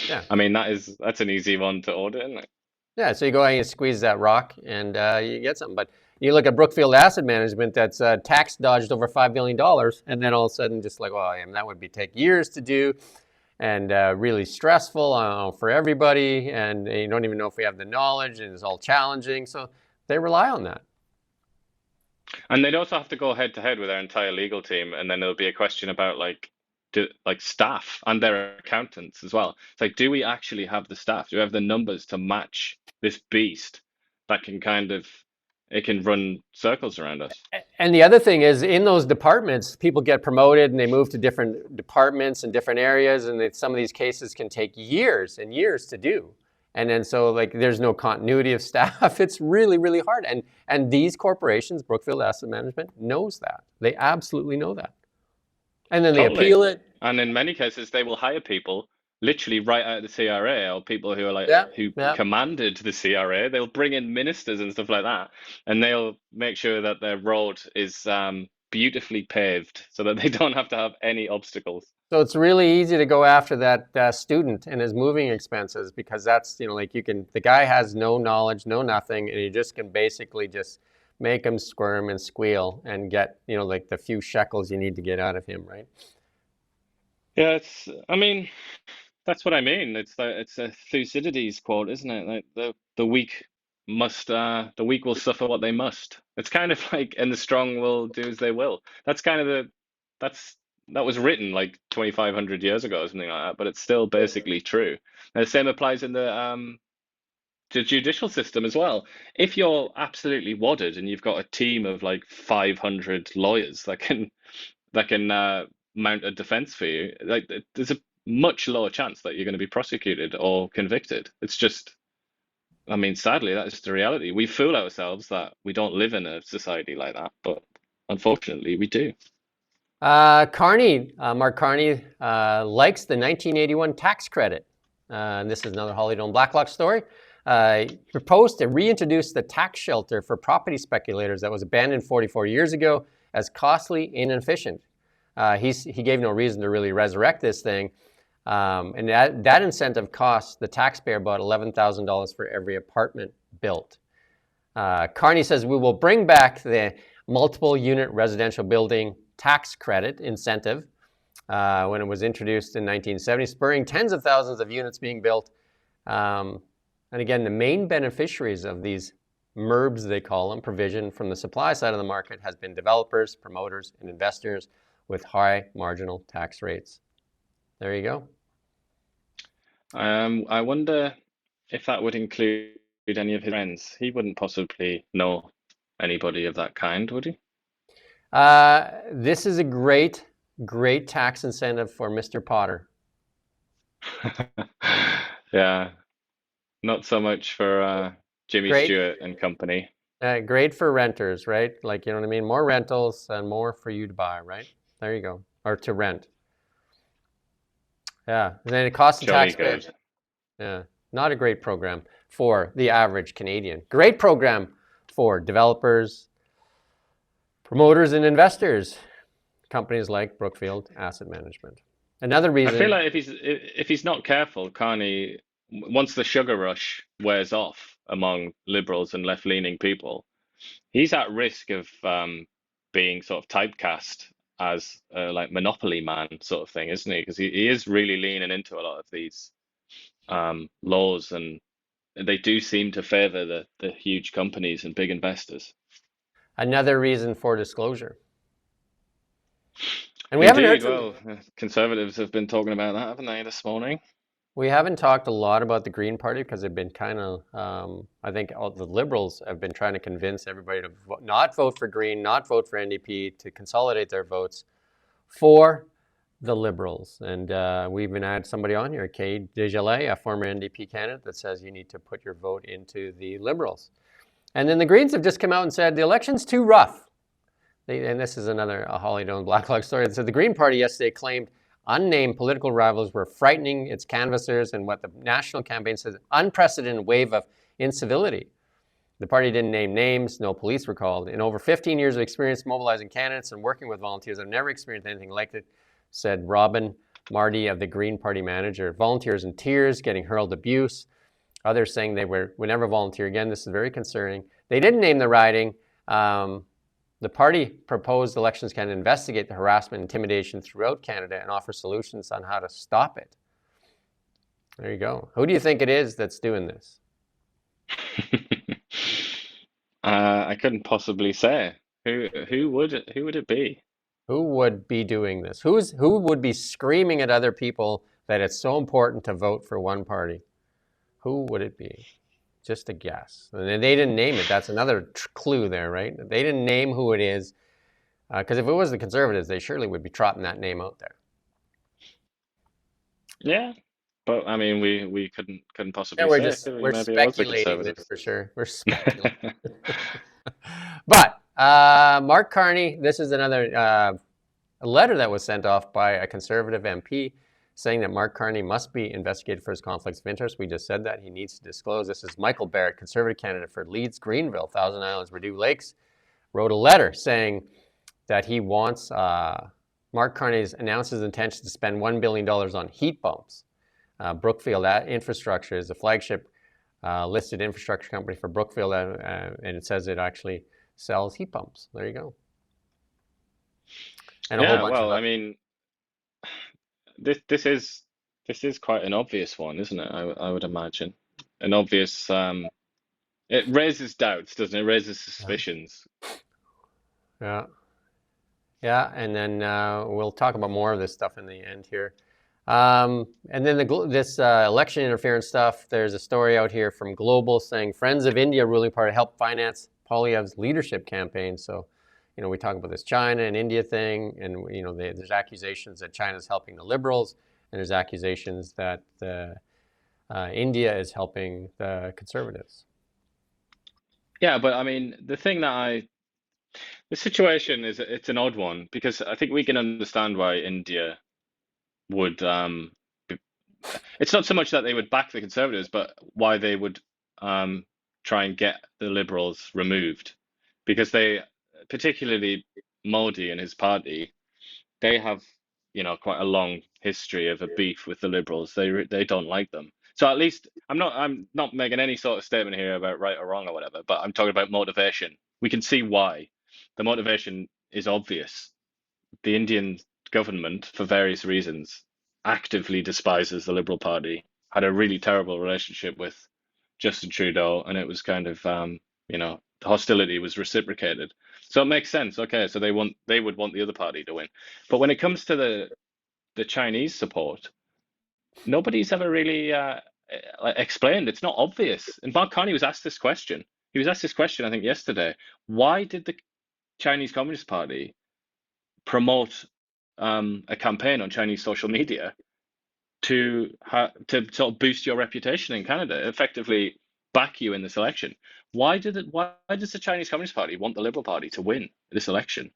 Yeah. I mean, that's an easy one to audit, isn't it? Yeah, so you go and you squeeze that rock and you get something. But you look at Brookfield Asset Management that's tax dodged over $5 billion, and then all of a sudden just like, well, that would take years to do. really stressful for everybody, and you don't even know if we have the knowledge, and it's all challenging. So they rely on that. And they'd also have to go head to head with their entire legal team, and then there'll be a question about like staff and their accountants as well. It's like, do we actually have the staff? Do we have the numbers to match this beast that can it can run circles around us? And the other thing is, in those departments, people get promoted and they move to different departments and different areas, and some of these cases can take years and years to do. And then so like there's no continuity of staff. It's really, really hard. And these corporations, Brookfield Asset Management, knows that. They absolutely know that. And then they appeal it. And in many cases, they will hire people literally right out of the CRA, or people who are like who commanded the CRA. They'll bring in ministers and stuff like that, and they'll make sure that their road is beautifully paved so that they don't have to have any obstacles. So it's really easy to go after that student and his moving expenses, because that's, like the guy has no knowledge, no nothing, and you just can basically just make him squirm and squeal and get, like the few shekels you need to get out of him, right? Yeah, that's what I mean. It's a Thucydides quote, isn't it? Like the weak will suffer what they must. It's kind of like, and the strong will do as they will. That's kind of that was written like 2,500 years ago or something like that, but it's still basically true. And the same applies in the judicial system as well. If you're absolutely wadded and you've got a team of like 500 lawyers that can mount a defense for you, like there's a much lower chance that you're going to be prosecuted or convicted. It's just, sadly, that's the reality. We fool ourselves that we don't live in a society like that, but unfortunately we do. Mark Carney likes the 1981 tax credit. This is another Holly Dome Blacklock story. He proposed to reintroduce the tax shelter for property speculators that was abandoned 44 years ago as costly and inefficient. He gave no reason to really resurrect this thing. And that incentive costs the taxpayer about $11,000 for every apartment built. Carney says we will bring back the multiple unit residential building tax credit incentive when it was introduced in 1970, spurring tens of thousands of units being built. And again, the main beneficiaries of these MURBs, they call them, provision from the supply side of the market, has been developers, promoters, and investors with high marginal tax rates. There you go. I wonder if that would include any of his friends. He wouldn't possibly know anybody of that kind, would he? This is a great, great tax incentive for Mr. Potter. Yeah, not so much for Jimmy Stewart and company. Great for renters, right? Like, you know what I mean? More rentals and more for you to buy, right? There you go. Or to rent. Yeah. And then it costs the taxpayer. Yeah. Not a great program for the average Canadian. Great program for developers, promoters, and investors. Companies like Brookfield Asset Management. Another reason. I feel like if he's not careful, Carney, once the sugar rush wears off among liberals and left-leaning people, he's at risk of being sort of typecast as like monopoly man sort of thing, isn't he? Because he is really leaning into a lot of these laws, and they do seem to favor the huge companies and big investors. Another reason for disclosure. And we haven't heard from... Conservatives have been talking about that, haven't they, this morning? We haven't talked a lot about the Green Party because they've been kind of, I think all the Liberals have been trying to convince everybody to not vote for Green, not vote for NDP, to consolidate their votes for the Liberals. And we even had somebody on here, Kay Desjardins, a former NDP candidate, that says you need to put your vote into the Liberals. And then the Greens have just come out and said the election's too rough. And this is another Holly Dome Blacklock story. So the Green Party yesterday claimed unnamed political rivals were frightening its canvassers and what the national campaign says, unprecedented wave of incivility. The party didn't name names, no police were called. In over 15 years of experience mobilizing candidates and working with volunteers, I've never experienced anything like it, said Robin Marty of the Green Party manager. Volunteers in tears, getting hurled abuse. Others saying they would never volunteer again. This is very concerning. They didn't name the riding. The party proposed elections can investigate the harassment and intimidation throughout Canada and offer solutions on how to stop it. There you go. Who do you think it is that's doing this? I couldn't possibly say. Who would it be? Who would be doing this? Who would be screaming at other people that it's so important to vote for one party? Who would it be? Just a guess. And they didn't name it. That's another clue there, right? They didn't name who it is. Because if it was the Conservatives, they surely would be trotting that name out there. Yeah, but I mean, we couldn't possibly Yeah, say. we're Maybe it was the speculating there Conservatives. for sure. We're speculating. But Mark Carney, this is another a letter that was sent off by a Conservative MP saying that Mark Carney must be investigated for his conflicts of interest. We just said that. He needs to disclose. This is Michael Barrett, Conservative candidate for Leeds, Greenville, Thousand Islands, Rideau Lakes, wrote a letter saying that he wants Mark Carney announced his intention to spend $1 billion on heat pumps. Brookfield Infrastructure is a flagship listed infrastructure company for Brookfield, and it says it actually sells heat pumps. There you go. And a whole bunch well, of I mean, this is quite an obvious one, isn't it? I would imagine an obvious. It raises doubts, doesn't it? It raises suspicions. Yeah. Yeah, and then we'll talk about more of this stuff in the end here. And then this election interference stuff, there's a story out here from Global saying Friends of India ruling party helped finance Poilievre's leadership campaign. So, we talk about this China and India thing, and, there's accusations that China's helping the Liberals, and there's accusations that India is helping the Conservatives. Yeah, but I mean, the situation it's an odd one because I think we can understand why India would it's not so much that they would back the Conservatives, but why they would try and get the Liberals removed, because they, particularly Modi and his party, they have quite a long history of a beef with the Liberals. They don't like them. So at least I'm not making any sort of statement here about right or wrong or whatever, but I'm talking about motivation. We can see why. The motivation is obvious. The Indian government, for various reasons, actively despises the Liberal Party, had a really terrible relationship with Justin Trudeau, and it was kind of, the hostility was reciprocated. So it makes sense. Okay, so they would want the other party to win. But when it comes to the Chinese support, nobody's ever really explained. It's not obvious. And Mark Carney was asked this question. He was asked this question, I think, yesterday. Why did the Chinese Communist Party promote a campaign on Chinese social media to sort of boost your reputation in Canada, effectively back you in this election? Why does the Chinese Communist Party want the Liberal Party to win this election?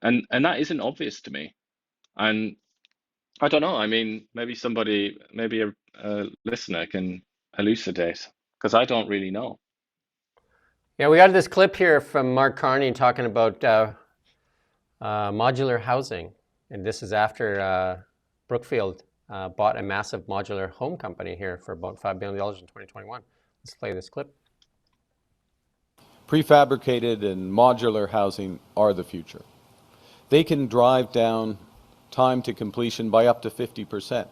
And that isn't obvious to me. And I don't know. I mean, maybe a listener can elucidate, because I don't really know. Yeah, we got this clip here from Mark Carney talking about modular housing. And this is after Brookfield bought a massive modular home company here for about $5 billion in 2021. Let's play this clip. Prefabricated and modular housing are the future. They can drive down time to completion by up to 50%.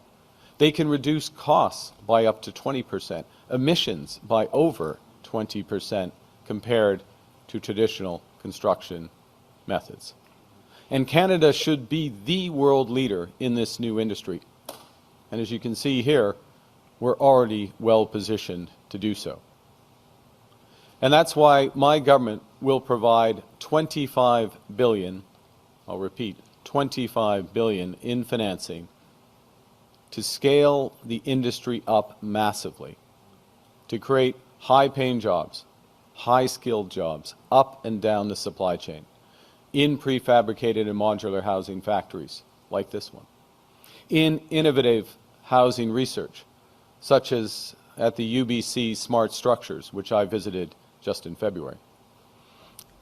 They can reduce costs by up to 20%, emissions by over 20% compared to traditional construction methods. And Canada should be the world leader in this new industry. And as you can see here, we're already well positioned to do so. And that's why my government will provide $25 billion, I'll repeat, $25 billion in financing to scale the industry up massively, to create high-paying jobs, high-skilled jobs up and down the supply chain in prefabricated and modular housing factories like this one, in innovative housing research, such as at the UBC Smart Structures, which I visited just in February,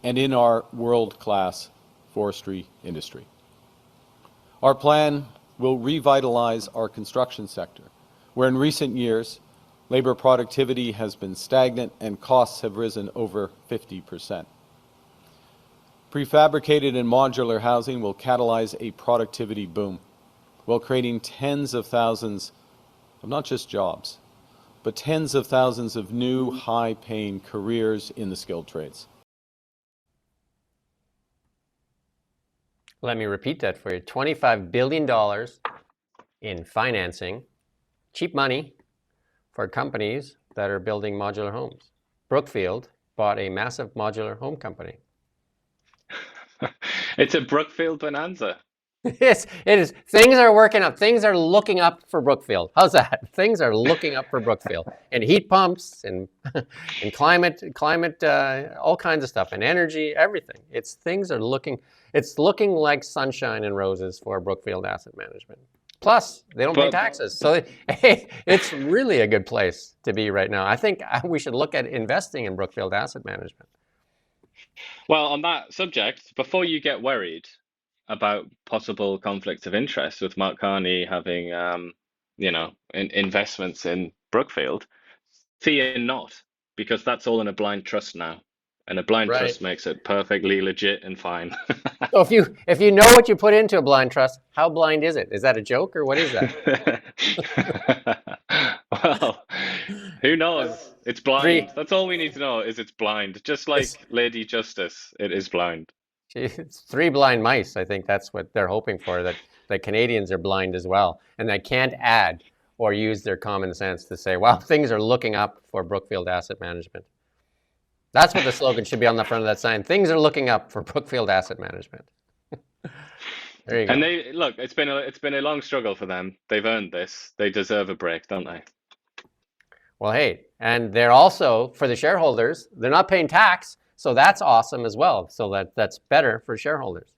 and in our world-class forestry industry. Our plan will revitalize our construction sector, where in recent years, labor productivity has been stagnant and costs have risen over 50%. Prefabricated and modular housing will catalyze a productivity boom, while creating tens of thousands of not just jobs, but tens of thousands of new high-paying careers in the skilled trades. Let me repeat that for you. $25 billion in financing, cheap money for companies that are building modular homes. Brookfield bought a massive modular home company. It's a Brookfield bonanza. Yes, it is. Things are working up. Things are looking up for Brookfield. How's that? Things are looking up for Brookfield. And heat pumps and and climate, all kinds of stuff, and energy, everything. Things are looking. It's looking like sunshine and roses for Brookfield Asset Management. Plus, they don't pay taxes, so it's really a good place to be right now. I think we should look at investing in Brookfield Asset Management. Well, on that subject, before you get worried about possible conflicts of interest with Mark Carney having, investments in Brookfield, fear not, because that's all in a blind trust now, and a blind trust makes it perfectly legit and fine. So if you know what you put into a blind trust, how blind is it? Is that a joke or what is that? Well, who knows? It's blind. That's all we need to know is it's blind. Just like Lady Justice, it is blind. It's 3 blind mice. I think that's what they're hoping for, that the Canadians are blind as well, and they can't add or use their common sense to say, well, things are looking up for Brookfield Asset Management. That's what the slogan should be on the front of that sign. Things are looking up for Brookfield Asset Management. There you go. And it's been a long struggle for them. They've earned this. They deserve a break, don't they? Well, hey, and they're also, for the shareholders, they're not paying tax, so that's awesome as well. So that's better for shareholders.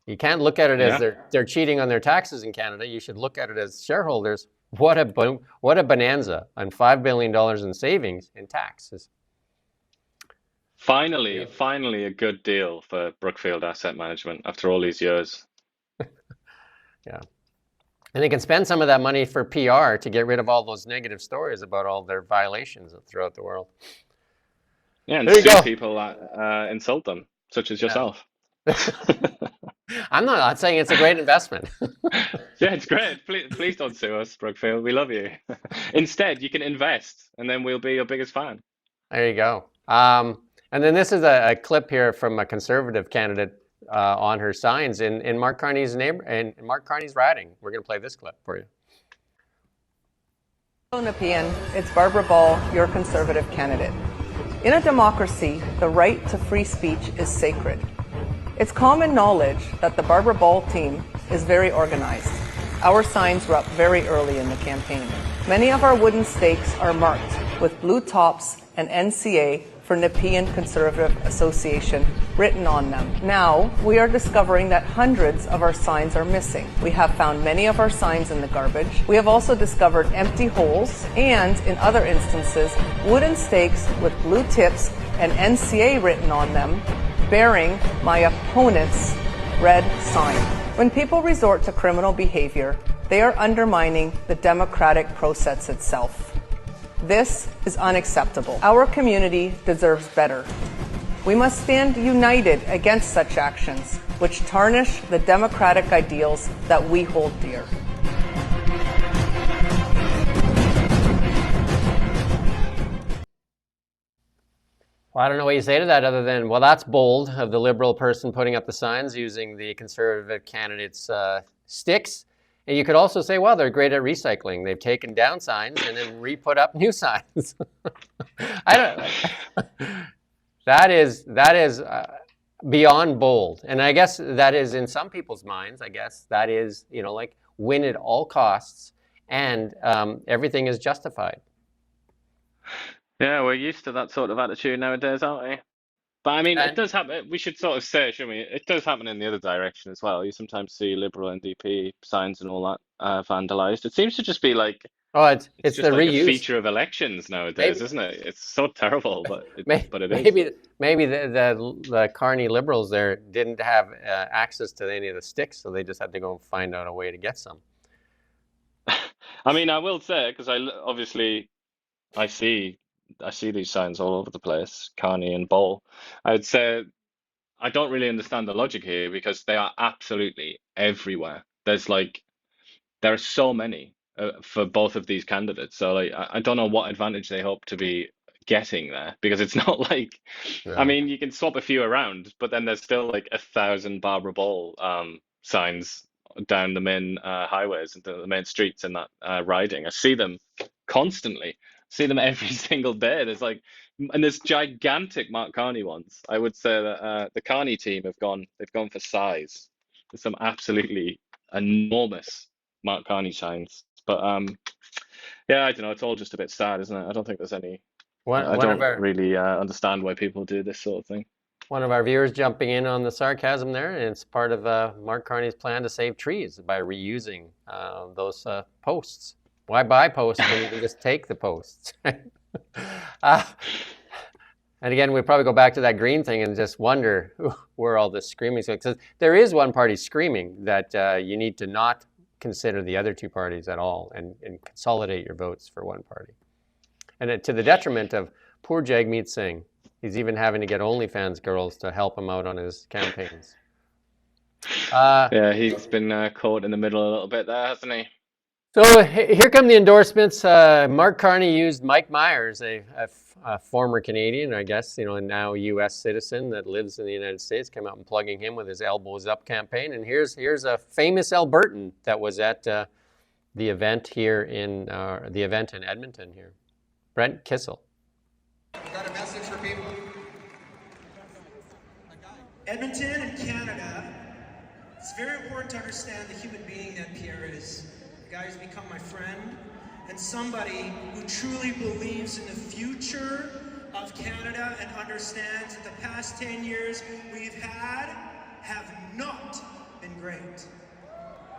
You can't look at it as they're cheating on their taxes in Canada. You should look at it as shareholders. What a bonanza on $5 billion in savings in taxes. Finally a good deal for Brookfield Asset Management after all these years. Yeah. And they can spend some of that money for PR to get rid of all those negative stories about all their violations throughout the world. Yeah, and sue people that insult them, such as yourself. I'm not saying it's a great investment. Yeah, it's great. Please don't sue us, Brookfield. We love you. Instead, you can invest, and then we'll be your biggest fan. There you go. And then this is a clip here from a Conservative candidate on her signs in Mark Carney's in Mark Carney's riding. We're going to play this clip for you. Hello, Nepean. It's Barbara Ball, your Conservative candidate. In a democracy, the right to free speech is sacred. It's common knowledge that the Barbara Ball team is very organized. Our signs were up very early in the campaign. Many of our wooden stakes are marked with blue tops and NCA for Nepean Conservative Association written on them. Now, we are discovering that hundreds of our signs are missing. We have found many of our signs in the garbage. We have also discovered empty holes and, in other instances, wooden stakes with blue tips and NCA written on them, bearing my opponent's red sign. When people resort to criminal behavior, they are undermining the democratic process itself. This is unacceptable. Our community deserves better. We must stand united against such actions, which tarnish the democratic ideals that we hold dear. Well, I don't know what you say to that other than, well, that's bold of the Liberal person putting up the signs using the Conservative candidate's sticks. And you could also say, well, they're great at recycling. They've taken down signs and then re-put up new signs. That is beyond bold. And I guess that is in some people's minds, I guess that is, like win at all costs and everything is justified. Yeah, we're used to that sort of attitude nowadays, aren't we? But I mean, it does happen. We should sort of say, shouldn't we? It does happen in the other direction as well. You sometimes see Liberal NDP signs and all that vandalized. It seems to just be like, it's just the like reuse. a feature of elections nowadays, isn't it? It's so terrible, but it is. Maybe the Carney Liberals there didn't have access to any of the sticks, so they just had to go and find out a way to get some. I mean, I will say, because I see these signs all over the place, Carney and Ball. I would say I don't really understand the logic here because they are absolutely everywhere. There are so many. for both of these candidates. So like, I don't know what advantage they hope to be getting there, because it's not like, I No. mean, you can swap a few around, but then there's still like 1,000 Barbara Ball signs down the main highways and the main streets in that riding. I see them constantly, see them every single day. There's like, and there's gigantic Mark Carney ones. I would say that the Carney team they've gone for size. There's some absolutely enormous Mark Carney signs. But yeah, I don't know. It's all just a bit sad, isn't it? I don't think there's any. I One of don't our really understand why people do this sort of thing. one of our viewers jumping in on the sarcasm there, and it's part of Mark Carney's plan to save trees by reusing those posts. Why buy posts when you can just take the posts? And again, we probably go back to that green thing and just wonder where all this screaming is. Because there is one party screaming that you need to not consider the other two parties at all and consolidate your votes for one party. And to the detriment of poor Jagmeet Singh. He's even having to get OnlyFans girls to help him out on his campaigns. Yeah, he's been caught in the middle a little bit there, hasn't he? So here come the endorsements. Mark Carney used Mike Myers, a former Canadian, I guess, and now U.S. citizen that lives in the United States, came out and plugging him with his elbows up campaign. And here's a famous Albertan that was at the event here in Edmonton here, Brent Kissel. I've got a message for people. Edmonton and Canada, it's very important to understand the human being that Pierre is. The guy who's become my friend and somebody who truly believes in the future of Canada and understands that the past 10 years we've had have not been great.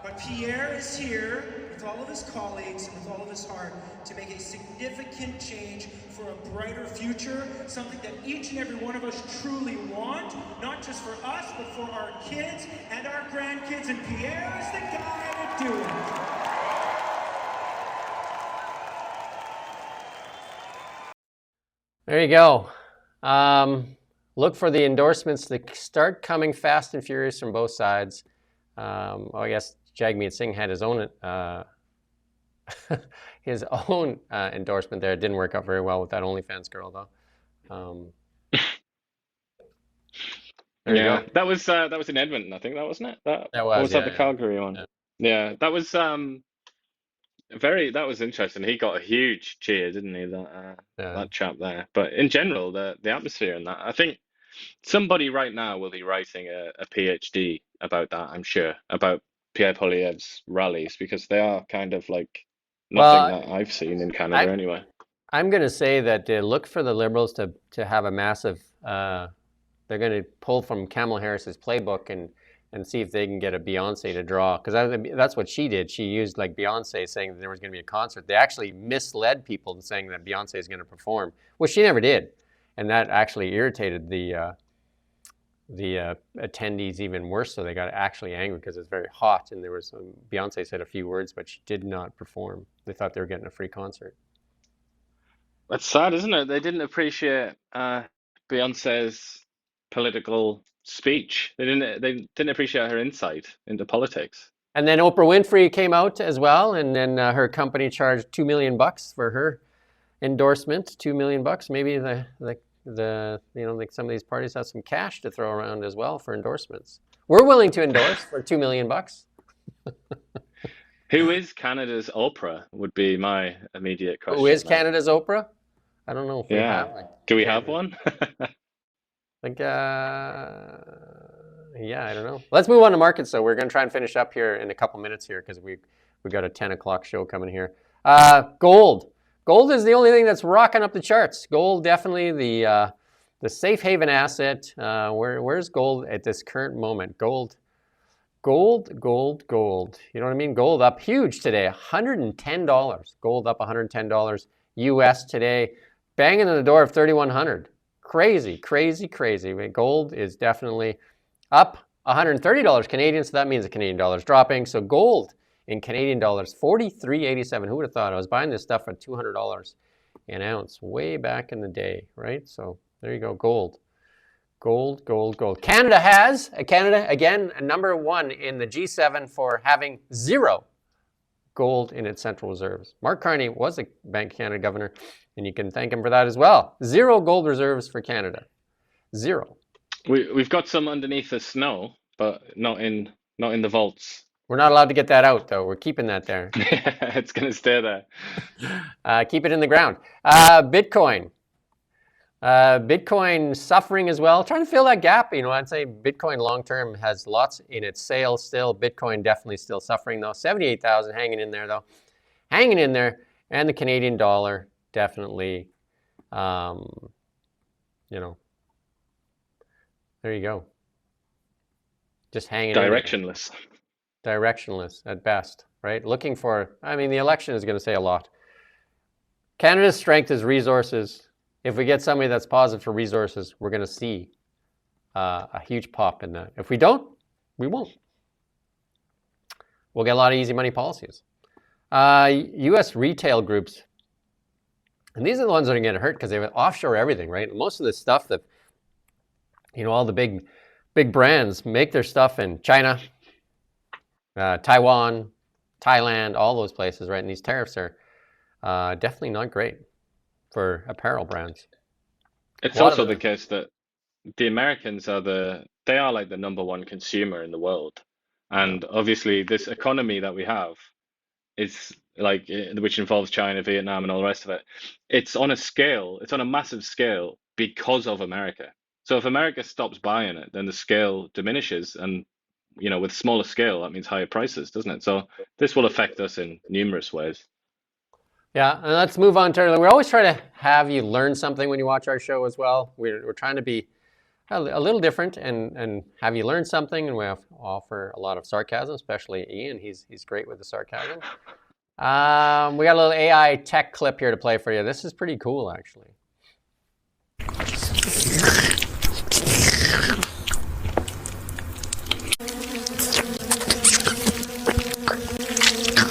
But Pierre is here with all of his colleagues and with all of his heart to make a significant change for a brighter future, something that each and every one of us truly want, not just for us, but for our kids and our grandkids, and Pierre is the guy to do it. There you go. Look for the endorsements to start coming fast and furious from both sides. I guess Jagmeet Singh had his own endorsement there. It didn't work out very well with that OnlyFans girl, though. Yeah, that was in Edmonton, I think that wasn't it. That was yeah, the Calgary one. Yeah, that was that was interesting. He got a huge cheer, didn't he? That chap there. But in general, the atmosphere and that, I think somebody right now will be writing a PhD about that. I'm sure, about Pierre Poilievre's rallies, because they are kind of like nothing that I've seen in Canada anyway. I'm going to say that look for the Liberals to have a massive. They're going to pull from Kamala Harris's playbook and see if they can get a Beyonce to draw, because that's what she did. She used like Beyonce, saying that there was going to be a concert. They actually misled people in saying that Beyonce is going to perform, which she never did, and that actually irritated the attendees even worse. So they got actually angry because it's very hot, and Beyonce said a few words, but she did not perform. They thought they were getting a free concert. That's sad, isn't it? They didn't appreciate Beyonce's political speech. They didn't appreciate her insight into politics. And then Oprah Winfrey came out as well, and then her company charged $2 million for her endorsement. $2 million. Maybe like some of these parties have some cash to throw around as well for endorsements. We're willing to endorse for $2 million. Who is Canada's Oprah? Would be my immediate question. Who is Canada's Oprah? I don't know if we have. Do we have one? I don't know. Let's move on to markets, though. We're going to try and finish up here in a couple minutes here because we got a 10 o'clock show coming here. Gold. Gold is the only thing that's rocking up the charts. Gold, definitely the safe haven asset. Where's gold at this current moment? Gold. You know what I mean? Gold up huge today, $110. Gold up $110 US today, banging on the door of 3,100. Crazy. I mean, gold is definitely up $130 Canadian, so that means the Canadian dollar is dropping. So gold in Canadian dollars, $43.87. Who would have thought? I was buying this stuff at $200 an ounce way back in the day, right? So there you go, gold. Canada, again, number one in the G7 for having zero gold in its central reserves. Mark Carney was a Bank of Canada governor, and you can thank him for that as well. 0 gold reserves for Canada. 0. We've got some underneath the snow, but not in the vaults. We're not allowed to get that out, though. We're keeping that there. It's going to stay there. Keep it in the ground. Bitcoin. Bitcoin suffering as well. Trying to fill that gap. I'd say Bitcoin long-term has lots in its sales still. Bitcoin definitely still suffering, though. 78,000 hanging in there, though. Hanging in there. And the Canadian dollar definitely, there you go. Just hanging Directionless. Directionless at best, right? Looking for, the election is going to say a lot. Canada's strength is resources. If we get somebody that's positive for resources, we're going to see a huge pop in that. If we don't, we won't. We'll get a lot of easy money policies. U.S. retail groups, and these are the ones that are going to get hurt because they offshore everything, right? Most of the stuff that, all the big brands make their stuff in China, Taiwan, Thailand, all those places, right? And these tariffs are definitely not great for apparel brands. It's also the case that the Americans are like the number one consumer in the world. And obviously this economy that we have is like, which involves China, Vietnam, and all the rest of it. It's on a massive scale because of America. So if America stops buying it, then the scale diminishes. And, with smaller scale, that means higher prices, doesn't it? So this will affect us in numerous ways. Yeah, and let's move on to, we always try to have you learn something when you watch our show as well. We're trying to be a little different and have you learn something, and we offer a lot of sarcasm, especially Ian. He's great with the sarcasm. We got a little AI tech clip here to play for you. This is pretty cool, actually.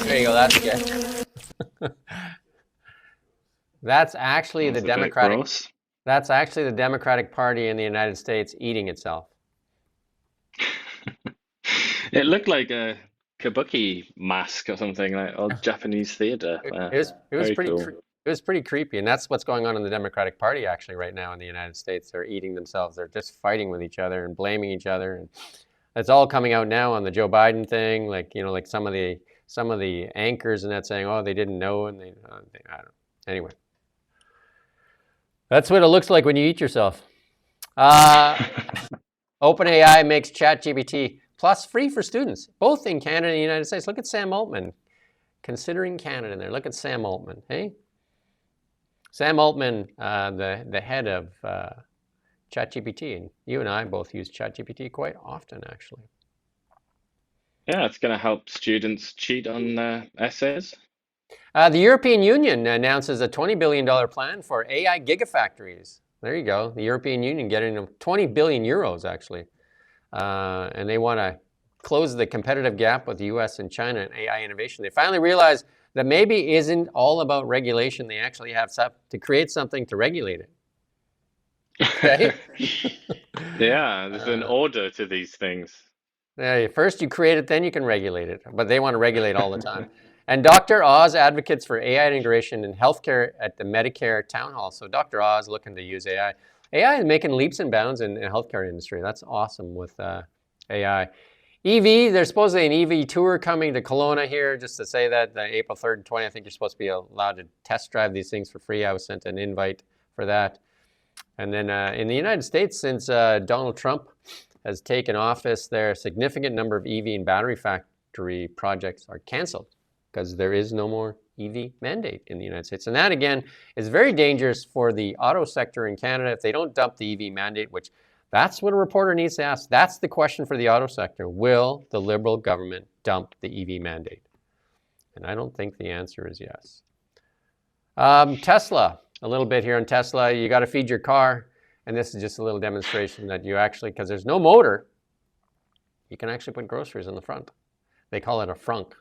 There you go, that's good. That's actually the Democratic. That's actually the Democratic Party in the United States eating itself. It looked like a kabuki mask or something, like old Japanese theater. It was pretty cool. It was pretty creepy, and that's what's going on in the Democratic Party actually right now in the United States. They're eating themselves. They're just fighting with each other and blaming each other, and it's all coming out now on the Joe Biden thing. Like like some of the anchors and that saying, oh, they didn't know, and I don't know. Anyway. That's what it looks like when you eat yourself. OpenAI makes ChatGPT Plus free for students, both in Canada and the United States. Look at Sam Altman, considering Canada in there. Look at Sam Altman, hey? Sam Altman, the head of ChatGPT, and you and I both use ChatGPT quite often, actually. Yeah, it's going to help students cheat on essays. The European Union announces a $20 billion plan for AI gigafactories. There you go. The European Union getting 20 billion euros, actually. And they want to close the competitive gap with the US and China in AI innovation. They finally realized that maybe isn't all about regulation. They actually have to create something to regulate it. Okay? Yeah, there's an order to these things. Yeah, first you create it, then you can regulate it. But they want to regulate all the time. And Dr. Oz advocates for AI integration in healthcare at the Medicare town hall. So Dr. Oz looking to use AI. AI is making leaps and bounds in the healthcare industry. That's awesome with AI. EV, there's supposedly an EV tour coming to Kelowna here, just to say that April 3rd and 20th, I think you're supposed to be allowed to test drive these things for free. I was sent an invite for that. And then in the United States, since Donald Trump has taken office, there are a significant number of EV and battery factory projects are canceled, because there is no more EV mandate in the United States. And that, again, is very dangerous for the auto sector in Canada if they don't dump the EV mandate, which that's what a reporter needs to ask. That's the question for the auto sector. Will the Liberal government dump the EV mandate? And I don't think the answer is yes. Tesla, a little bit here on Tesla. You got to feed your car. And this is just a little demonstration that you actually, because there's no motor, you can actually put groceries in the front. They call it a frunk.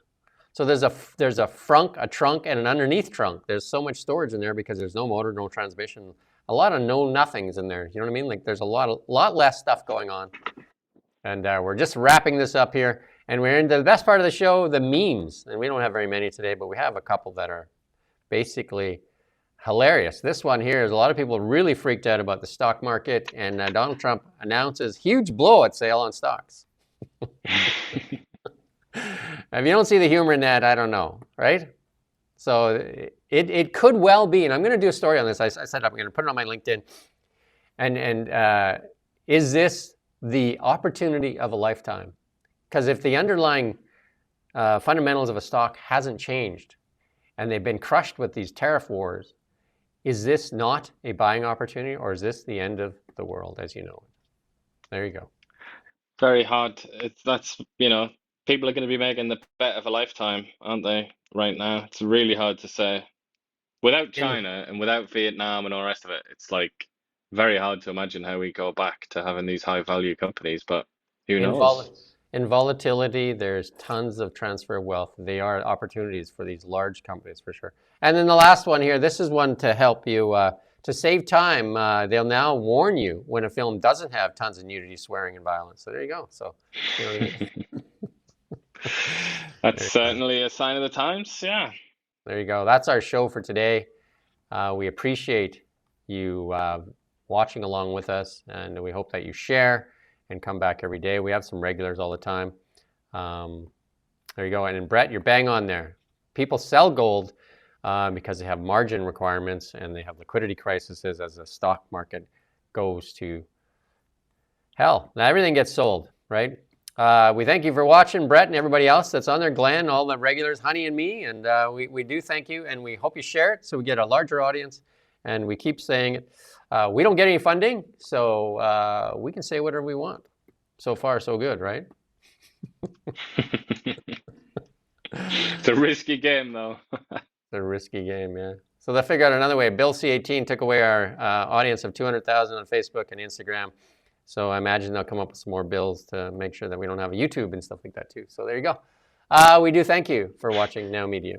So there's a frunk, a trunk, and an underneath trunk. There's so much storage in there because there's no motor, no transmission, a lot of no nothings in there. You know what I mean? Like there's a lot less stuff going on. And we're just wrapping this up here. And we're into the best part of the show, the memes. And we don't have very many today, but we have a couple that are basically hilarious. This one here is a lot of people really freaked out about the stock market, and Donald Trump announces huge blowout sale on stocks. If you don't see the humor in that, I don't know, right? So it could well be, and I'm going to do a story on this. I said I'm going to put it on my LinkedIn. And is this the opportunity of a lifetime? Because if the underlying fundamentals of a stock hasn't changed, and they've been crushed with these tariff wars, is this not a buying opportunity, or is this the end of the world as you know it? There you go. Very hard. That's people are going to be making the bet of a lifetime, aren't they? Right now, it's really hard to say. Without China and without Vietnam and all the rest of it, it's like very hard to imagine how we go back to having these high value companies. But who knows? In volatility, there's tons of transfer of wealth. They are opportunities for these large companies for sure. And then the last one here, this is one to help you to save time. They'll now warn you when a film doesn't have tons of nudity, swearing, and violence. So there you go. So you know what I mean? That's certainly a sign of the times. Yeah. There you go. That's our show for today. We appreciate you watching along with us, and we hope that you share and come back every day. We have some regulars all the time. There you go. And Brett, you're bang on there. People sell gold because they have margin requirements and they have liquidity crises as the stock market goes to hell. Now everything gets sold, right? We thank you for watching, Brett and everybody else that's on there, Glenn, all the regulars, Honey and me, and we do thank you, and we hope you share it so we get a larger audience. And we keep saying it. We don't get any funding, so we can say whatever we want. So far, so good, right? It's a risky game, though. It's a risky game, yeah. So they figured out another way. Bill C-18 took away our audience of 200,000 on Facebook and Instagram. So I imagine they'll come up with some more bills to make sure that we don't have a YouTube and stuff like that too. So there you go. We do thank you for watching Now Media.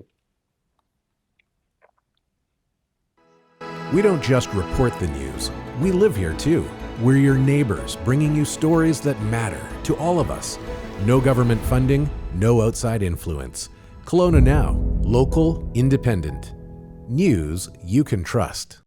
We don't just report the news. We live here too. We're your neighbors, bringing you stories that matter to all of us. No government funding, no outside influence. Kelowna Now, local, independent. News you can trust.